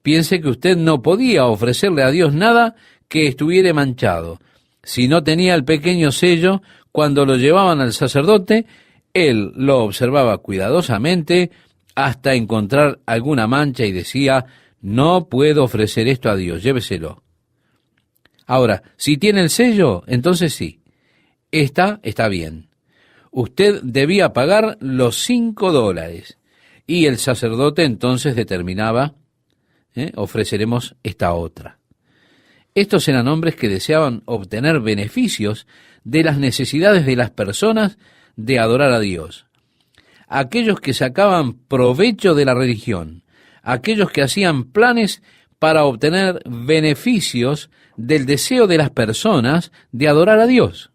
A: piense que usted no podía ofrecerle a Dios nada que estuviera manchado. Si no tenía el pequeño sello, cuando lo llevaban al sacerdote, él lo observaba cuidadosamente hasta encontrar alguna mancha y decía: no puedo ofrecer esto a Dios, lléveselo. Ahora, si tiene el sello, entonces sí, está bien. Usted debía pagar los $5 y el sacerdote entonces determinaba, ofreceremos esta otra. Estos eran hombres que deseaban obtener beneficios de las necesidades de las personas de adorar a Dios. Aquellos que sacaban provecho de la religión, aquellos que hacían planes para obtener beneficios del deseo de las personas de adorar a Dios.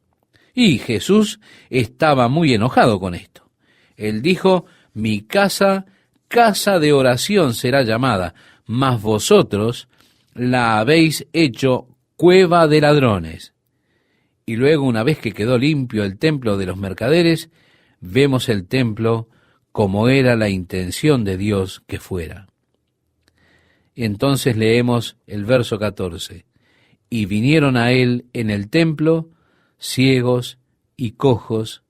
A: Y Jesús estaba muy enojado con esto. Él dijo: mi casa, casa de oración será llamada, mas vosotros la habéis hecho cueva de ladrones. Y luego, una vez que quedó limpio el templo de los mercaderes, vemos el templo como era la intención de Dios que fuera. Y entonces leemos el verso 14. Y vinieron a él en el templo ciegos y cojos,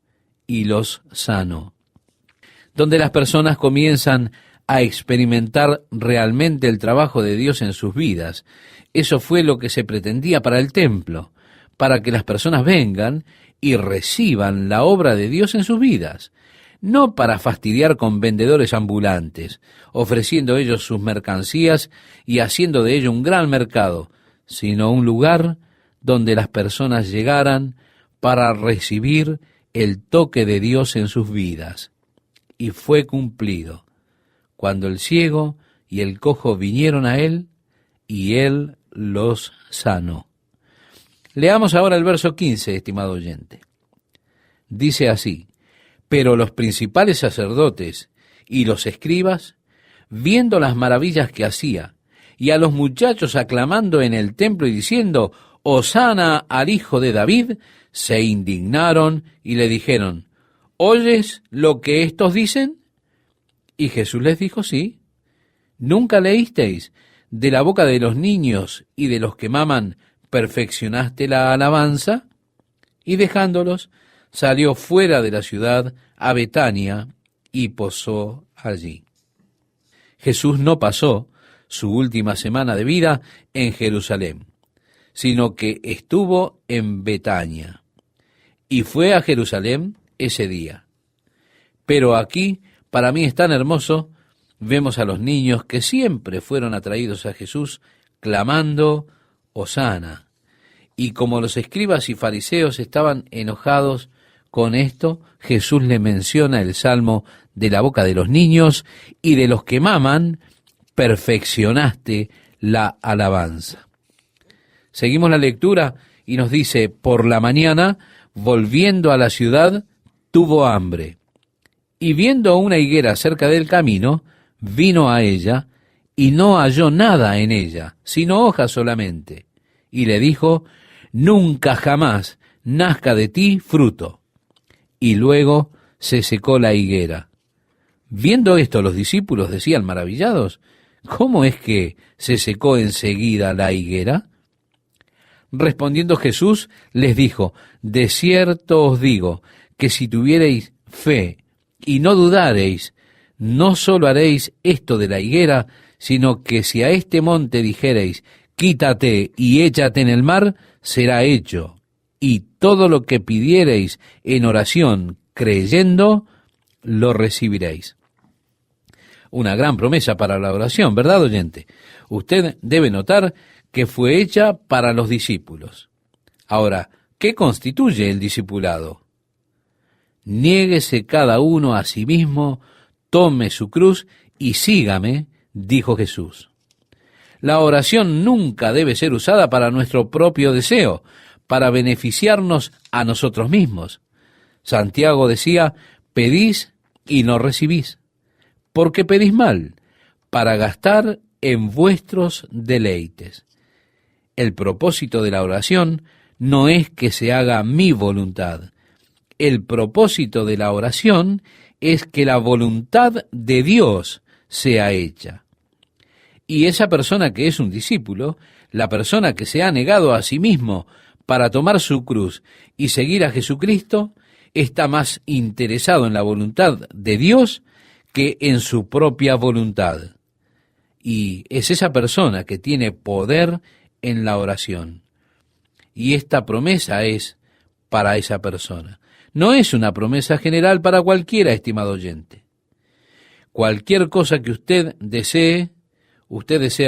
A: y los sanó. Donde las personas comienzan a experimentar realmente el trabajo de Dios en sus vidas. Eso fue lo que se pretendía para el templo, para que las personas vengan y reciban la obra de Dios en sus vidas, no para fastidiar con vendedores ambulantes, ofreciendo ellos sus mercancías y haciendo de ello un gran mercado, sino un lugar donde las personas llegaran para recibir el toque de Dios en sus vidas. Y fue cumplido, cuando el ciego y el cojo vinieron a él, y él los sanó. Leamos ahora el verso 15, estimado oyente. Dice así: pero los principales sacerdotes y los escribas, viendo las maravillas que hacía, y a los muchachos aclamando en el templo y diciendo: Hosana al hijo de David, se indignaron y le dijeron: ¿oyes lo que estos dicen? Y Jesús les dijo: sí. ¿Nunca leísteis: de la boca de los niños y de los que maman perfeccionaste la alabanza? Y dejándolos, salió fuera de la ciudad a Betania y posó allí. Jesús no pasó su última semana de vida en Jerusalén, sino que estuvo en Betania y fue a Jerusalén ese día. Pero aquí, para mí es tan hermoso, vemos a los niños que siempre fueron atraídos a Jesús clamando: Hosana. Y como los escribas y fariseos estaban enojados con esto, Jesús le menciona el salmo: de la boca de los niños y de los que maman, perfeccionaste la alabanza. Seguimos la lectura y nos dice, por la mañana, volviendo a la ciudad, tuvo hambre. Y viendo una higuera cerca del camino, vino a ella, y no halló nada en ella, sino hojas solamente. Y le dijo, nunca jamás nazca de ti fruto. Y luego se secó la higuera. Viendo esto, los discípulos decían maravillados, ¿cómo es que se secó enseguida la higuera? Respondiendo Jesús, les dijo, de cierto os digo, que si tuviereis fe y no dudareis, no solo haréis esto de la higuera, sino que si a este monte dijereis, quítate y échate en el mar, será hecho. Y todo lo que pidiereis en oración, creyendo, lo recibiréis. Una gran promesa para la oración, ¿verdad, oyente? Usted debe notar que fue hecha para los discípulos. Ahora, ¿qué constituye el discipulado? Niéguese cada uno a sí mismo, tome su cruz y sígame, dijo Jesús. La oración nunca debe ser usada para nuestro propio deseo, para beneficiarnos a nosotros mismos. Santiago decía, pedís y no recibís, porque pedís mal, para gastar en vuestros deleites. El propósito de la oración no es que se haga mi voluntad. El propósito de la oración es que la voluntad de Dios sea hecha. Y esa persona que es un discípulo, la persona que se ha negado a sí mismo para tomar su cruz y seguir a Jesucristo, está más interesado en la voluntad de Dios que en su propia voluntad. Y es esa persona que tiene poder en la oración. Y esta promesa es para esa persona. No es una promesa general para cualquiera, estimado oyente. Cualquier cosa que usted desea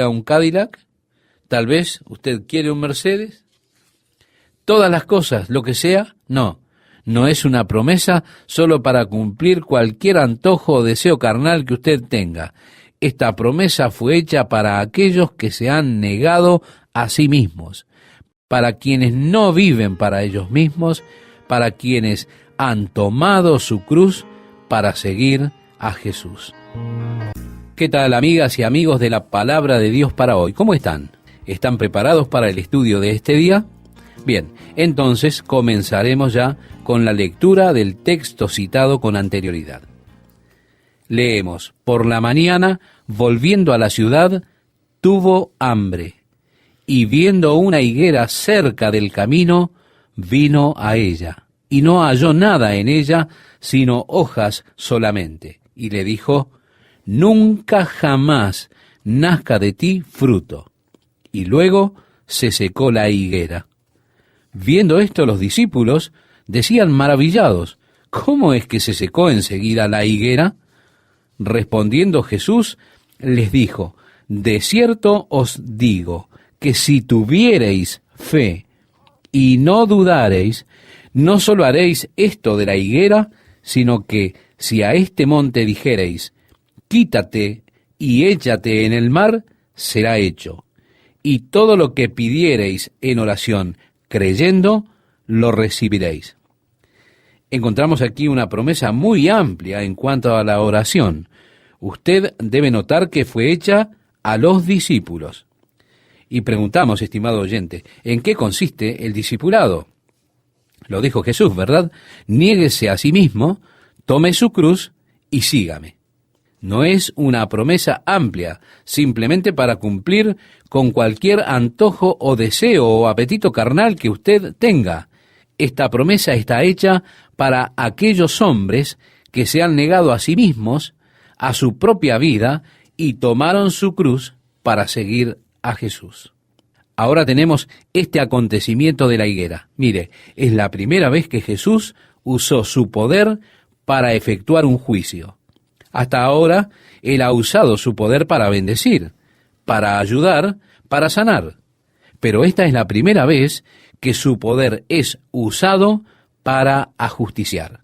A: un Cadillac, tal vez usted quiere un Mercedes, todas las cosas, lo que sea, no es una promesa solo para cumplir cualquier antojo o deseo carnal que usted tenga. Esta promesa fue hecha para aquellos que se han negado a sí mismos, para quienes no viven para ellos mismos, para quienes han tomado su cruz para seguir a Jesús. ¿Qué tal, amigas y amigos de la Palabra de Dios para hoy? ¿Cómo están? ¿Están preparados para el estudio de este día? Bien, entonces comenzaremos ya con la lectura del texto citado con anterioridad. Leemos, por la mañana, volviendo a la ciudad, tuvo hambre, y viendo una higuera cerca del camino, vino a ella, y no halló nada en ella, sino hojas solamente. Y le dijo, nunca jamás nazca de ti fruto. Y luego se secó la higuera. Viendo esto, los discípulos decían maravillados, ¿cómo es que se secó enseguida la higuera? Respondiendo Jesús, les dijo, de cierto os digo, que si tuviereis fe y no dudareis, no solo haréis esto de la higuera, sino que si a este monte dijereis, quítate y échate en el mar, será hecho. Y todo lo que pidiereis en oración, creyendo, lo recibiréis. Encontramos aquí una promesa muy amplia en cuanto a la oración. Usted debe notar que fue hecha a los discípulos. Y preguntamos, estimado oyente, ¿en qué consiste el discipulado? Lo dijo Jesús, ¿verdad? Niéguese a sí mismo, tome su cruz y sígame. No es una promesa amplia, simplemente para cumplir con cualquier antojo o deseo o apetito carnal que usted tenga. Esta promesa está hecha para aquellos hombres que se han negado a sí mismos, a su propia vida, y tomaron su cruz para seguir a Jesús. Ahora tenemos este acontecimiento de la higuera. Mire, es la primera vez que Jesús usó su poder para efectuar un juicio. Hasta ahora, Él ha usado su poder para bendecir, para ayudar, para sanar. Pero esta es la primera vez que su poder es usado para ajusticiar.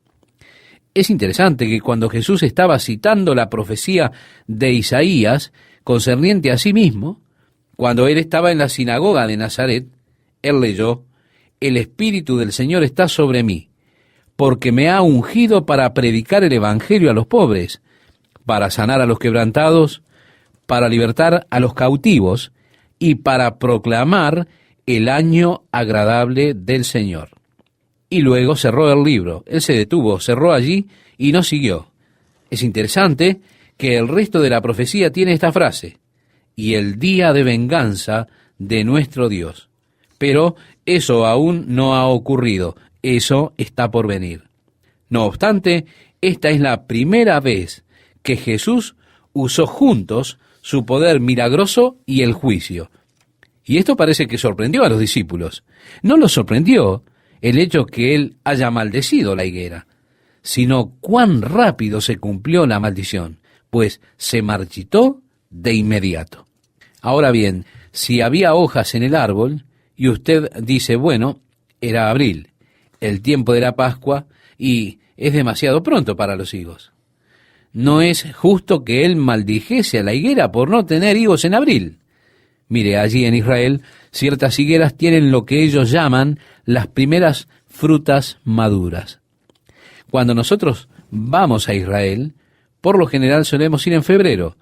A: Es interesante que cuando Jesús estaba citando la profecía de Isaías concerniente a sí mismo, cuando Él estaba en la sinagoga de Nazaret, Él leyó, el Espíritu del Señor está sobre mí, porque me ha ungido para predicar el Evangelio a los pobres, para sanar a los quebrantados, para libertar a los cautivos y para proclamar el año agradable del Señor. Y luego cerró el libro. Él se detuvo, cerró allí y no siguió. Es interesante que el resto de la profecía tiene esta frase: y el día de venganza de nuestro Dios. Pero eso aún no ha ocurrido, eso está por venir. No obstante, esta es la primera vez que Jesús usó juntos su poder milagroso y el juicio. Y esto parece que sorprendió a los discípulos. No los sorprendió el hecho que él haya maldecido la higuera, sino cuán rápido se cumplió la maldición, pues se marchitó de inmediato. Ahora bien, si había hojas en el árbol, y usted dice, bueno, era abril, el tiempo de la Pascua, y es demasiado pronto para los higos. No es justo que él maldijese a la higuera por no tener higos en abril. Mire, allí en Israel, ciertas higueras tienen lo que ellos llaman las primeras frutas maduras. Cuando nosotros vamos a Israel, por lo general solemos ir en febrero.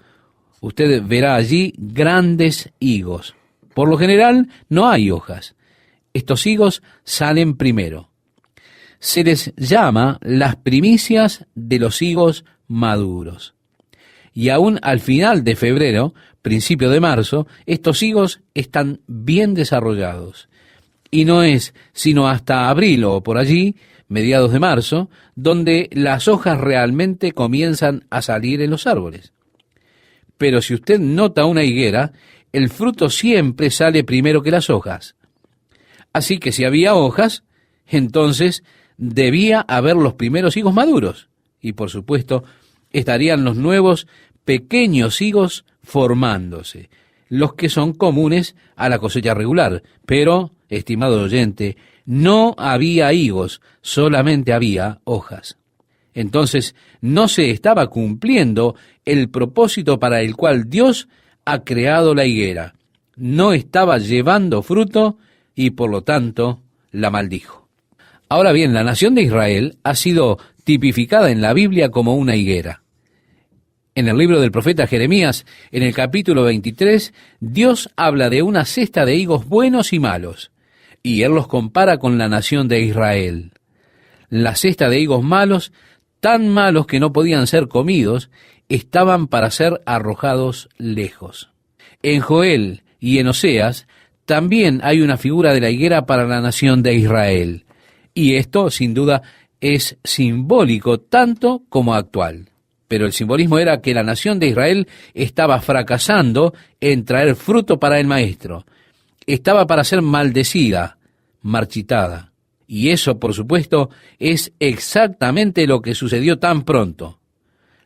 A: Usted verá allí grandes higos. Por lo general no hay hojas. Estos higos salen primero. Se les llama las primicias de los higos maduros. Y aún al final de febrero, principio de marzo, estos higos están bien desarrollados. Y no es sino hasta abril o por allí, mediados de marzo, donde las hojas realmente comienzan a salir en los árboles. Pero si usted nota una higuera, el fruto siempre sale primero que las hojas. Así que si había hojas, entonces debía haber los primeros higos maduros. Y por supuesto, estarían los nuevos pequeños higos formándose, los que son comunes a la cosecha regular. Pero, estimado oyente, no había higos, solamente había hojas. Entonces, no se estaba cumpliendo el propósito para el cual Dios ha creado la higuera. No estaba llevando fruto y, por lo tanto, la maldijo. Ahora bien, la nación de Israel ha sido tipificada en la Biblia como una higuera. En el libro del profeta Jeremías, en el capítulo 23, Dios habla de una cesta de higos buenos y malos, y Él los compara con la nación de Israel. La cesta de higos malos, tan malos que no podían ser comidos, estaban para ser arrojados lejos. En Joel y en Oseas también hay una figura de la higuera para la nación de Israel, y esto, sin duda, es simbólico tanto como actual. Pero el simbolismo era que la nación de Israel estaba fracasando en traer fruto para el Maestro. Estaba para ser maldecida, marchitada. Y eso, por supuesto, es exactamente lo que sucedió tan pronto.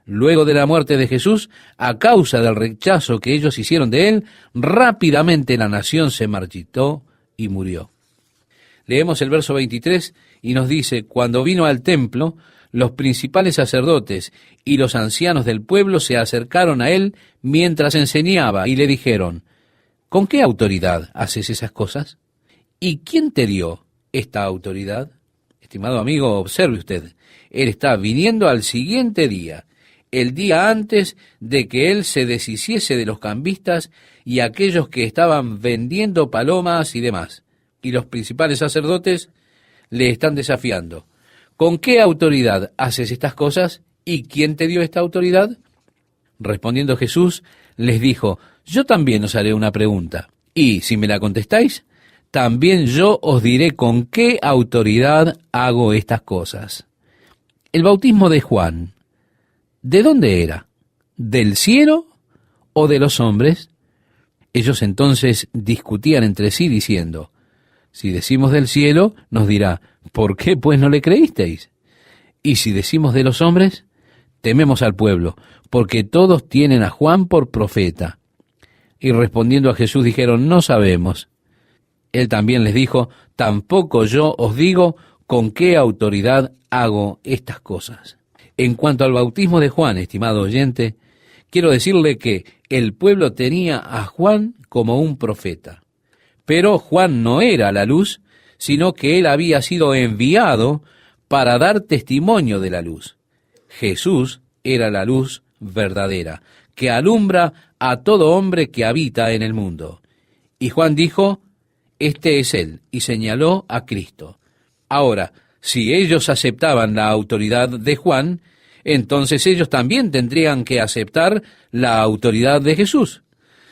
A: Luego de la muerte de Jesús, a causa del rechazo que ellos hicieron de él, rápidamente la nación se marchitó y murió. Leemos el verso 23 y nos dice: cuando vino al templo, los principales sacerdotes y los ancianos del pueblo se acercaron a él mientras enseñaba y le dijeron: ¿con qué autoridad haces esas cosas? ¿Y quién te dio esta autoridad? Estimado amigo, observe usted, él está viniendo al siguiente día, el día antes de que él se deshiciese de los cambistas y aquellos que estaban vendiendo palomas y demás. Y los principales sacerdotes le están desafiando: ¿con qué autoridad haces estas cosas? ¿Y quién te dio esta autoridad? Respondiendo Jesús, les dijo: yo también os haré una pregunta, y si me la contestáis, también yo os diré con qué autoridad hago estas cosas. El bautismo de Juan, ¿de dónde era? ¿Del cielo o de los hombres? Ellos entonces discutían entre sí diciendo: si decimos del cielo, nos dirá: ¿por qué pues no le creísteis? Y si decimos de los hombres, tememos al pueblo, porque todos tienen a Juan por profeta. Y respondiendo a Jesús dijeron: no sabemos. Él también les dijo: tampoco yo os digo con qué autoridad hago estas cosas. En cuanto al bautismo de Juan, estimado oyente, quiero decirle que el pueblo tenía a Juan como un profeta. Pero Juan no era la luz, sino que él había sido enviado para dar testimonio de la luz. Jesús era la luz verdadera, que alumbra a todo hombre que habita en el mundo. Y Juan dijo, este es él, y señaló a Cristo. Ahora, si ellos aceptaban la autoridad de Juan, entonces ellos también tendrían que aceptar la autoridad de Jesús.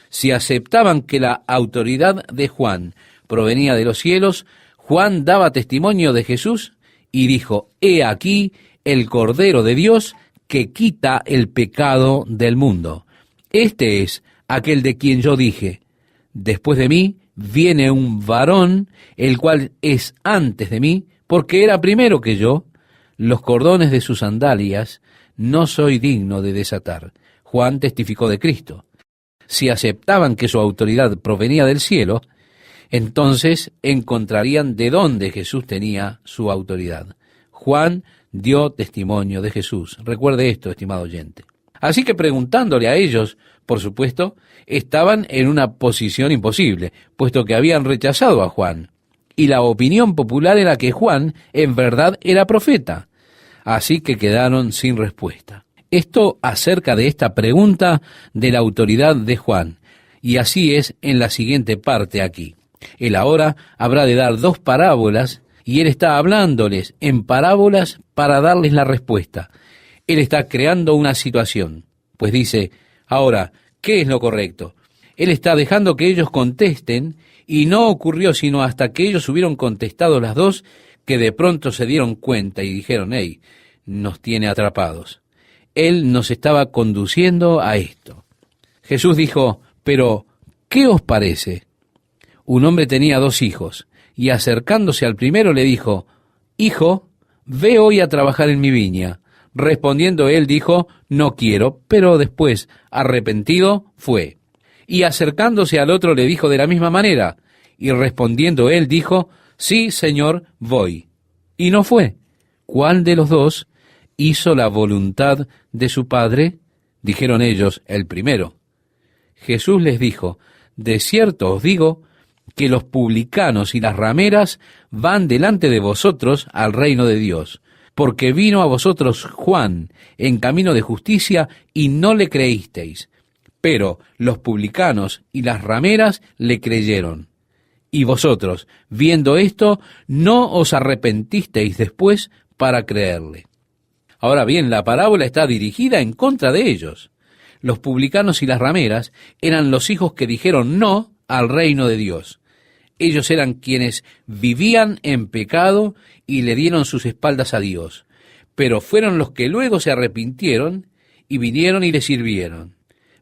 A: Si aceptaban que la autoridad de Juan provenía de los cielos, Juan daba testimonio de Jesús y dijo, he aquí el Cordero de Dios que quita el pecado del mundo. Este es aquel de quien yo dije, después de mí viene un varón, el cual es antes de mí, porque era primero que yo, los cordones de sus sandalias no soy digno de desatar. Juan testificó de Cristo. Si aceptaban que su autoridad provenía del cielo, entonces encontrarían de dónde Jesús tenía su autoridad. Juan dio testimonio de Jesús. Recuerde esto, estimado oyente. Así que preguntándole a ellos, por supuesto, estaban en una posición imposible, puesto que habían rechazado a Juan. Y la opinión popular era que Juan en verdad era profeta. Así que quedaron sin respuesta. Esto acerca de esta pregunta de la autoridad de Juan. Y así es en la siguiente parte aquí. Él ahora habrá de dar dos parábolas y él está hablándoles en parábolas para darles la respuesta. Él está creando una situación, pues dice, ahora, ¿qué es lo correcto? Él está dejando que ellos contesten y no ocurrió sino hasta que ellos hubieron contestado las dos que de pronto se dieron cuenta y dijeron, hey, nos tiene atrapados. Él nos estaba conduciendo a esto. Jesús dijo, pero, ¿qué os parece? Un hombre tenía 2 hijos, y acercándose al primero le dijo, Hijo, ve hoy a trabajar en mi viña. Respondiendo él dijo, no quiero, pero después, arrepentido, fue. Y acercándose al otro le dijo de la misma manera, y respondiendo él dijo, sí, Señor, voy. Y no fue. ¿Cuál de los 2 hizo la voluntad de su padre? Dijeron ellos, el primero. Jesús les dijo, de cierto os digo, que los publicanos y las rameras van delante de vosotros al reino de Dios, porque vino a vosotros Juan en camino de justicia y no le creísteis, pero los publicanos y las rameras le creyeron. Y vosotros, viendo esto, no os arrepentisteis después para creerle. Ahora bien, la parábola está dirigida en contra de ellos. Los publicanos y las rameras eran los hijos que dijeron no al reino de Dios. Ellos eran quienes vivían en pecado y le dieron sus espaldas a Dios, pero fueron los que luego se arrepintieron y vinieron y le sirvieron,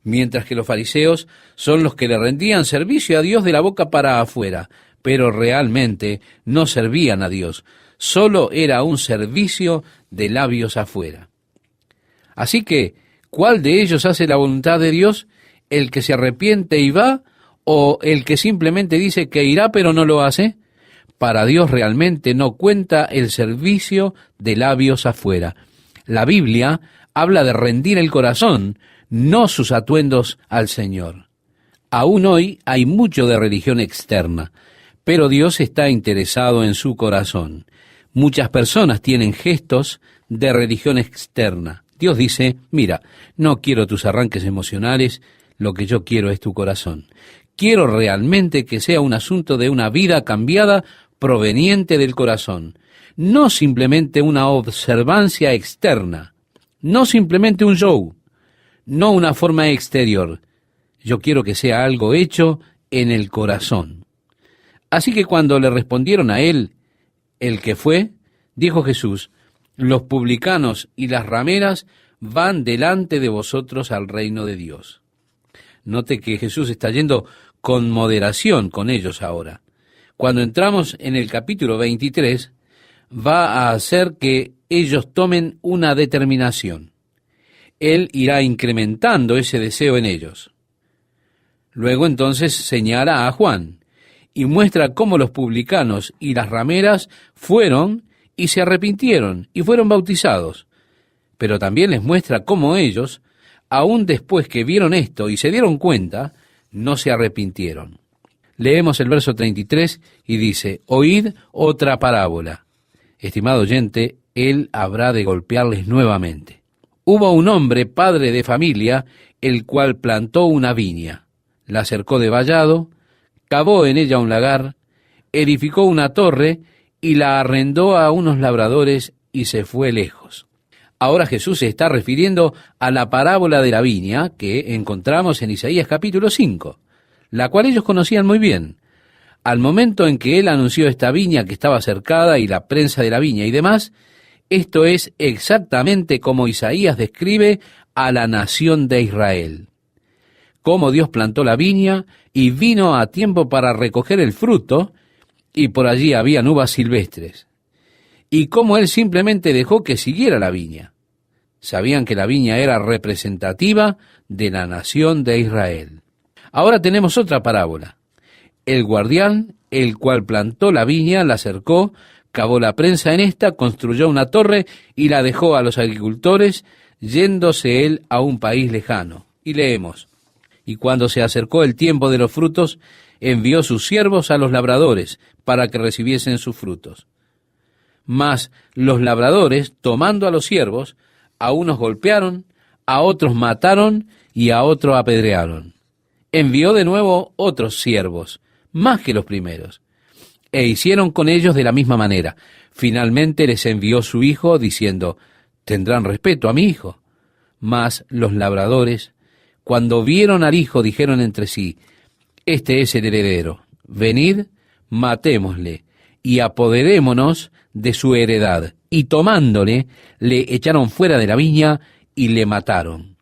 A: mientras que los fariseos son los que le rendían servicio a Dios de la boca para afuera, pero realmente no servían a Dios, solo era un servicio de labios afuera. Así que, ¿cuál de ellos hace la voluntad de Dios? ¿El que se arrepiente y va, o el que simplemente dice que irá pero no lo hace? Para Dios realmente no cuenta el servicio de labios afuera. La Biblia habla de rendir el corazón, no sus atuendos al Señor. Aún hoy hay mucho de religión externa, pero Dios está interesado en su corazón. Muchas personas tienen gestos de religión externa. Dios dice, mira, no quiero tus arranques emocionales, lo que yo quiero es tu corazón. Quiero realmente que sea un asunto de una vida cambiada proveniente del corazón, no simplemente una observancia externa, no simplemente un show, no una forma exterior. Yo quiero que sea algo hecho en el corazón. Así que cuando le respondieron a él, el que fue, dijo Jesús, los publicanos y las rameras van delante de vosotros al reino de Dios. Note que Jesús está yendo con moderación con ellos ahora. Cuando entramos en el capítulo 23, va a hacer que ellos tomen una determinación. Él irá incrementando ese deseo en ellos. Luego entonces señala a Juan y muestra cómo los publicanos y las rameras fueron y se arrepintieron y fueron bautizados. Pero también les muestra cómo ellos, aún después que vieron esto y se dieron cuenta, no se arrepintieron. Leemos el verso 33 y dice, oíd otra parábola. Estimado oyente, él habrá de golpearles nuevamente. Hubo un hombre, padre de familia, el cual plantó una viña, la cercó de vallado, cavó en ella un lagar, edificó una torre y la arrendó a unos labradores y se fue lejos. Ahora Jesús se está refiriendo a la parábola de la viña que encontramos en Isaías capítulo 5, la cual ellos conocían muy bien. Al momento en que él anunció esta viña que estaba cercada y la prensa de la viña y demás, esto es exactamente como Isaías describe a la nación de Israel. Cómo Dios plantó la viña y vino a tiempo para recoger el fruto, y por allí habían uvas silvestres. Y cómo él simplemente dejó que siguiera la viña. Sabían que la viña era representativa de la nación de Israel. Ahora tenemos otra parábola. El guardián, el cual plantó la viña, la cercó, cavó la prensa en esta, construyó una torre y la dejó a los agricultores, yéndose él a un país lejano. Y leemos, y cuando se acercó el tiempo de los frutos, envió sus siervos a los labradores para que recibiesen sus frutos. Mas los labradores, tomando a los siervos, a unos golpearon, a otros mataron y a otros apedrearon. Envió de nuevo otros siervos, más que los primeros, e hicieron con ellos de la misma manera. Finalmente les envió su hijo, diciendo, tendrán respeto a mi hijo. Mas los labradores, cuando vieron al hijo, dijeron entre sí, este es el heredero, venid, matémosle, y apoderémonos de su heredad. Y tomándole, le echaron fuera de la viña y le mataron.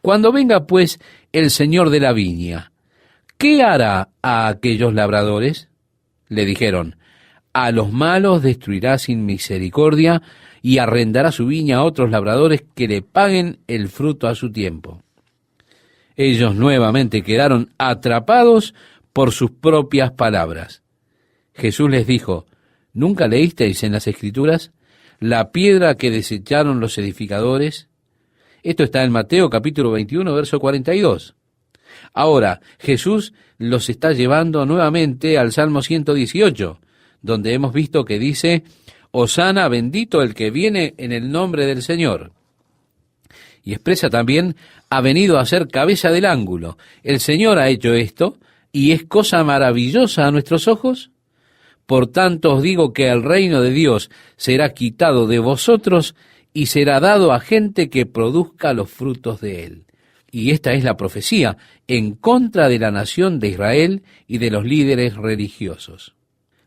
A: Cuando venga pues el señor de la viña, ¿qué hará a aquellos labradores? Le dijeron, a los malos destruirá sin misericordia y arrendará su viña a otros labradores que le paguen el fruto a su tiempo. Ellos nuevamente quedaron atrapados por sus propias palabras. Jesús les dijo, ¿nunca leísteis en las Escrituras la piedra que desecharon los edificadores? Esto está en Mateo capítulo 21, verso 42. Ahora, Jesús los está llevando nuevamente al Salmo 118, donde hemos visto que dice, Hosana, bendito el que viene en el nombre del Señor. Y expresa también, ha venido a ser cabeza del ángulo. El Señor ha hecho esto, y es cosa maravillosa a nuestros ojos. Por tanto os digo que el reino de Dios será quitado de vosotros y será dado a gente que produzca los frutos de él. Y esta es la profecía en contra de la nación de Israel y de los líderes religiosos.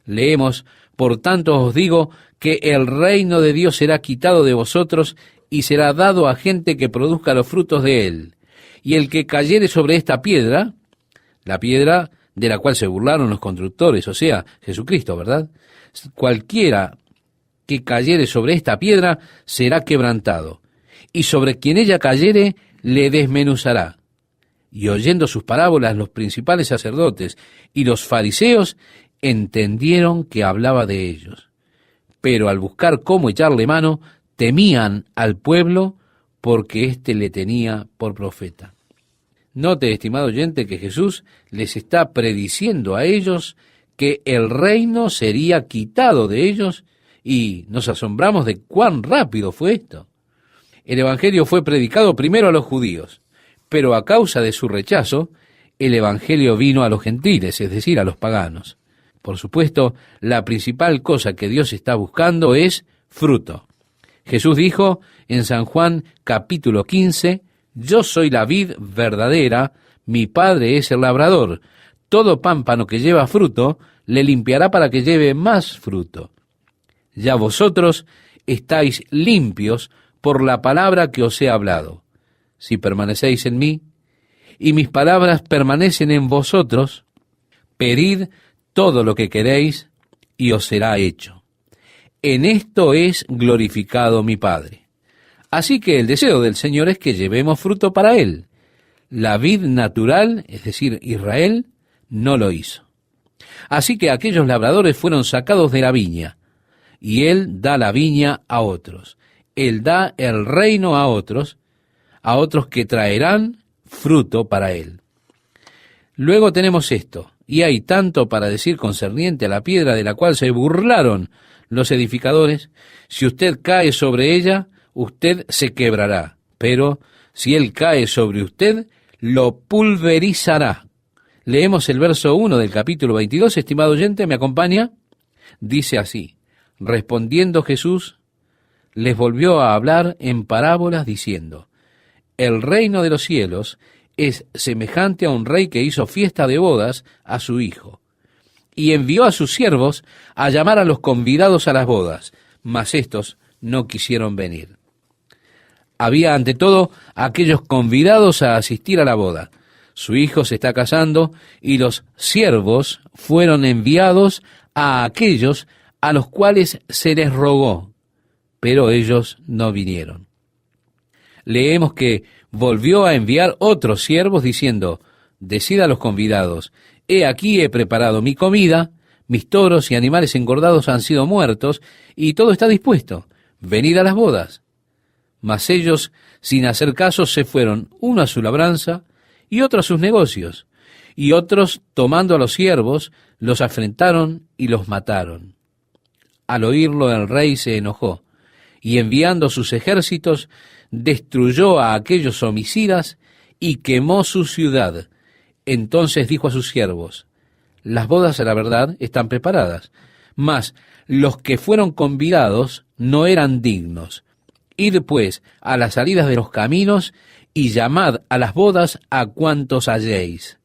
A: Leemos, por tanto os digo que el reino de Dios será quitado de vosotros y será dado a gente que produzca los frutos de él. Y el que cayere sobre esta piedra, la piedra de la cual se burlaron los constructores, o sea, Jesucristo, ¿verdad? Cualquiera que cayere sobre esta piedra será quebrantado, y sobre quien ella cayere le desmenuzará. Y oyendo sus parábolas, los principales sacerdotes y los fariseos entendieron que hablaba de ellos. Pero al buscar cómo echarle mano, temían al pueblo porque éste le tenía por profeta. Note, estimado oyente, que Jesús les está prediciendo a ellos que el reino sería quitado de ellos y nos asombramos de cuán rápido fue esto. El Evangelio fue predicado primero a los judíos, pero a causa de su rechazo, el Evangelio vino a los gentiles, es decir, a los paganos. Por supuesto, la principal cosa que Dios está buscando es fruto. Jesús dijo en San Juan capítulo 15, yo soy la vid verdadera, mi Padre es el labrador. Todo pámpano que lleva fruto, le limpiará para que lleve más fruto. Ya vosotros estáis limpios por la palabra que os he hablado. Si permanecéis en mí, y mis palabras permanecen en vosotros, pedid todo lo que queréis, y os será hecho. En esto es glorificado mi Padre. Así que el deseo del Señor es que llevemos fruto para Él. La vid natural, es decir, Israel, no lo hizo. Así que aquellos labradores fueron sacados de la viña, y Él da la viña a otros. Él da el reino a otros que traerán fruto para Él. Luego tenemos esto, y hay tanto para decir concerniente a la piedra de la cual se burlaron los edificadores. Si usted cae sobre ella, usted se quebrará, pero si él cae sobre usted, lo pulverizará. Leemos el verso 1 del capítulo 22, estimado oyente, ¿me acompaña? Dice así: respondiendo Jesús, les volvió a hablar en parábolas diciendo: el reino de los cielos es semejante a un rey que hizo fiesta de bodas a su hijo, y envió a sus siervos a llamar a los convidados a las bodas, mas éstos no quisieron venir. Había ante todo aquellos convidados a asistir a la boda. Su hijo se está casando y los siervos fueron enviados a aquellos a los cuales se les rogó, pero ellos no vinieron. Leemos que volvió a enviar otros siervos diciendo: decid a los convidados, he aquí he preparado mi comida, mis toros y animales engordados han sido muertos, y todo está dispuesto, venid a las bodas. Mas ellos, sin hacer caso, se fueron, uno a su labranza y otro a sus negocios, y otros, tomando a los siervos, los afrentaron y los mataron. Al oírlo el rey se enojó, y enviando sus ejércitos, destruyó a aquellos homicidas y quemó su ciudad. Entonces dijo a sus siervos: las bodas, a la verdad, están preparadas, mas los que fueron convidados no eran dignos. Id pues a las salidas de los caminos y llamad a las bodas a cuantos halléis.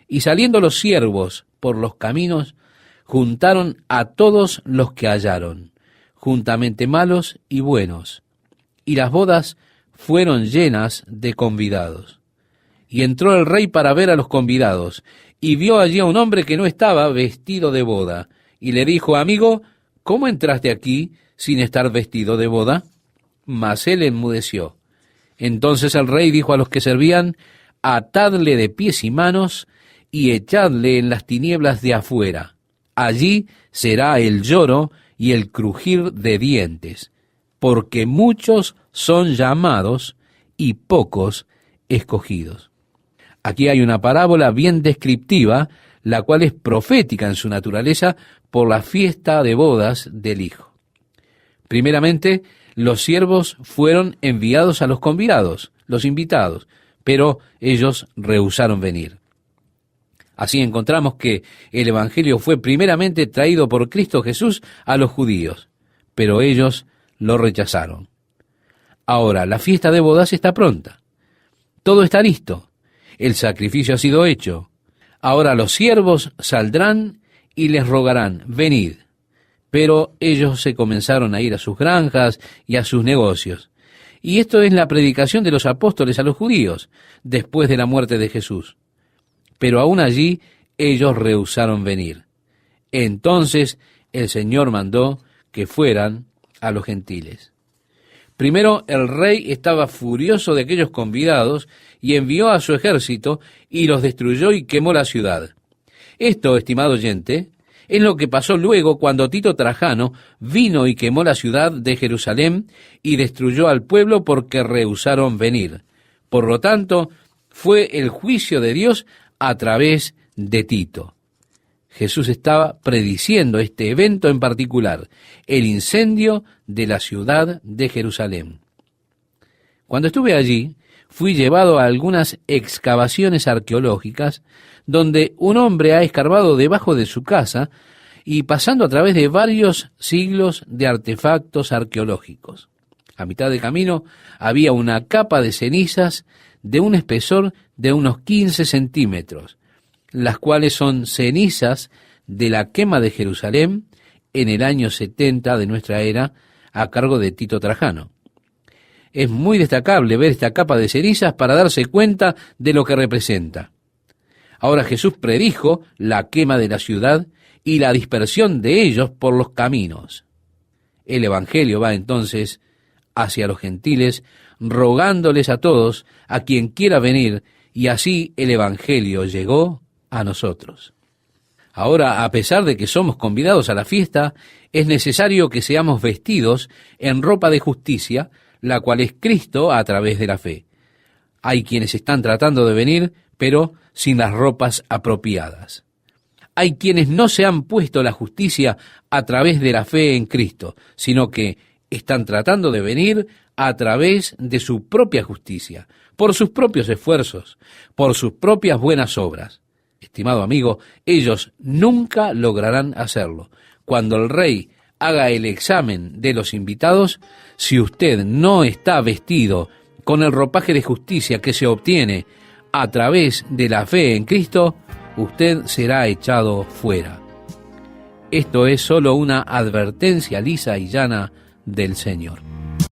A: Y saliendo los siervos por los caminos, juntaron a todos los que hallaron, juntamente malos y buenos. Y las bodas fueron llenas de convidados. Y entró el rey para ver a los convidados, y vio allí a un hombre que no estaba vestido de boda, y le dijo: amigo, ¿cómo entraste aquí sin estar vestido de boda? Mas él enmudeció. Entonces el rey dijo a los que servían: atadle de pies y manos, y echadle en las tinieblas de afuera. Allí será el lloro y el crujir de dientes, porque muchos son llamados y pocos escogidos. Aquí hay una parábola bien descriptiva, la cual es profética en su naturaleza por la fiesta de bodas del Hijo. Primeramente, los siervos fueron enviados a los convidados, los invitados, pero ellos rehusaron venir. Así encontramos que el Evangelio fue primeramente traído por Cristo Jesús a los judíos, pero ellos lo rechazaron. Ahora, la fiesta de bodas está pronta. Todo está listo. El sacrificio ha sido hecho. Ahora los siervos saldrán y les rogarán: venid. Pero ellos se comenzaron a ir a sus granjas y a sus negocios. Y esto es la predicación de los apóstoles a los judíos, después de la muerte de Jesús. Pero aún allí ellos rehusaron venir. Entonces el Señor mandó que fueran a los gentiles. Primero, el rey estaba furioso de aquellos convidados y envió a su ejército y los destruyó y quemó la ciudad. Esto, estimado oyente, es lo que pasó luego cuando Tito Trajano vino y quemó la ciudad de Jerusalén y destruyó al pueblo porque rehusaron venir. Por lo tanto, fue el juicio de Dios a través de Tito. Jesús estaba prediciendo este evento en particular, el incendio de la ciudad de Jerusalén. Cuando estuve allí, fui llevado a algunas excavaciones arqueológicas donde un hombre ha escarbado debajo de su casa y pasando a través de varios siglos de artefactos arqueológicos. A mitad de camino había una capa de cenizas de un espesor de unos 15 centímetros, las cuales son cenizas de la quema de Jerusalén en el año 70 de nuestra era, a cargo de Tito Trajano. Es muy destacable ver esta capa de cenizas para darse cuenta de lo que representa. Ahora Jesús predijo la quema de la ciudad y la dispersión de ellos por los caminos. El Evangelio va entonces hacia los gentiles, rogándoles a todos, a quien quiera venir, y así el Evangelio llegó a nosotros. Ahora, a pesar de que somos convidados a la fiesta, es necesario que seamos vestidos en ropa de justicia, la cual es Cristo a través de la fe. Hay quienes están tratando de venir, pero sin las ropas apropiadas. Hay quienes no se han puesto la justicia a través de la fe en Cristo, sino que están tratando de venir a través de su propia justicia, por sus propios esfuerzos, por sus propias buenas obras. Estimado amigo, ellos nunca lograrán hacerlo. Cuando el rey haga el examen de los invitados, si usted no está vestido con el ropaje de justicia que se obtiene a través de la fe en Cristo, usted será echado fuera. Esto es solo una advertencia lisa y llana del Señor.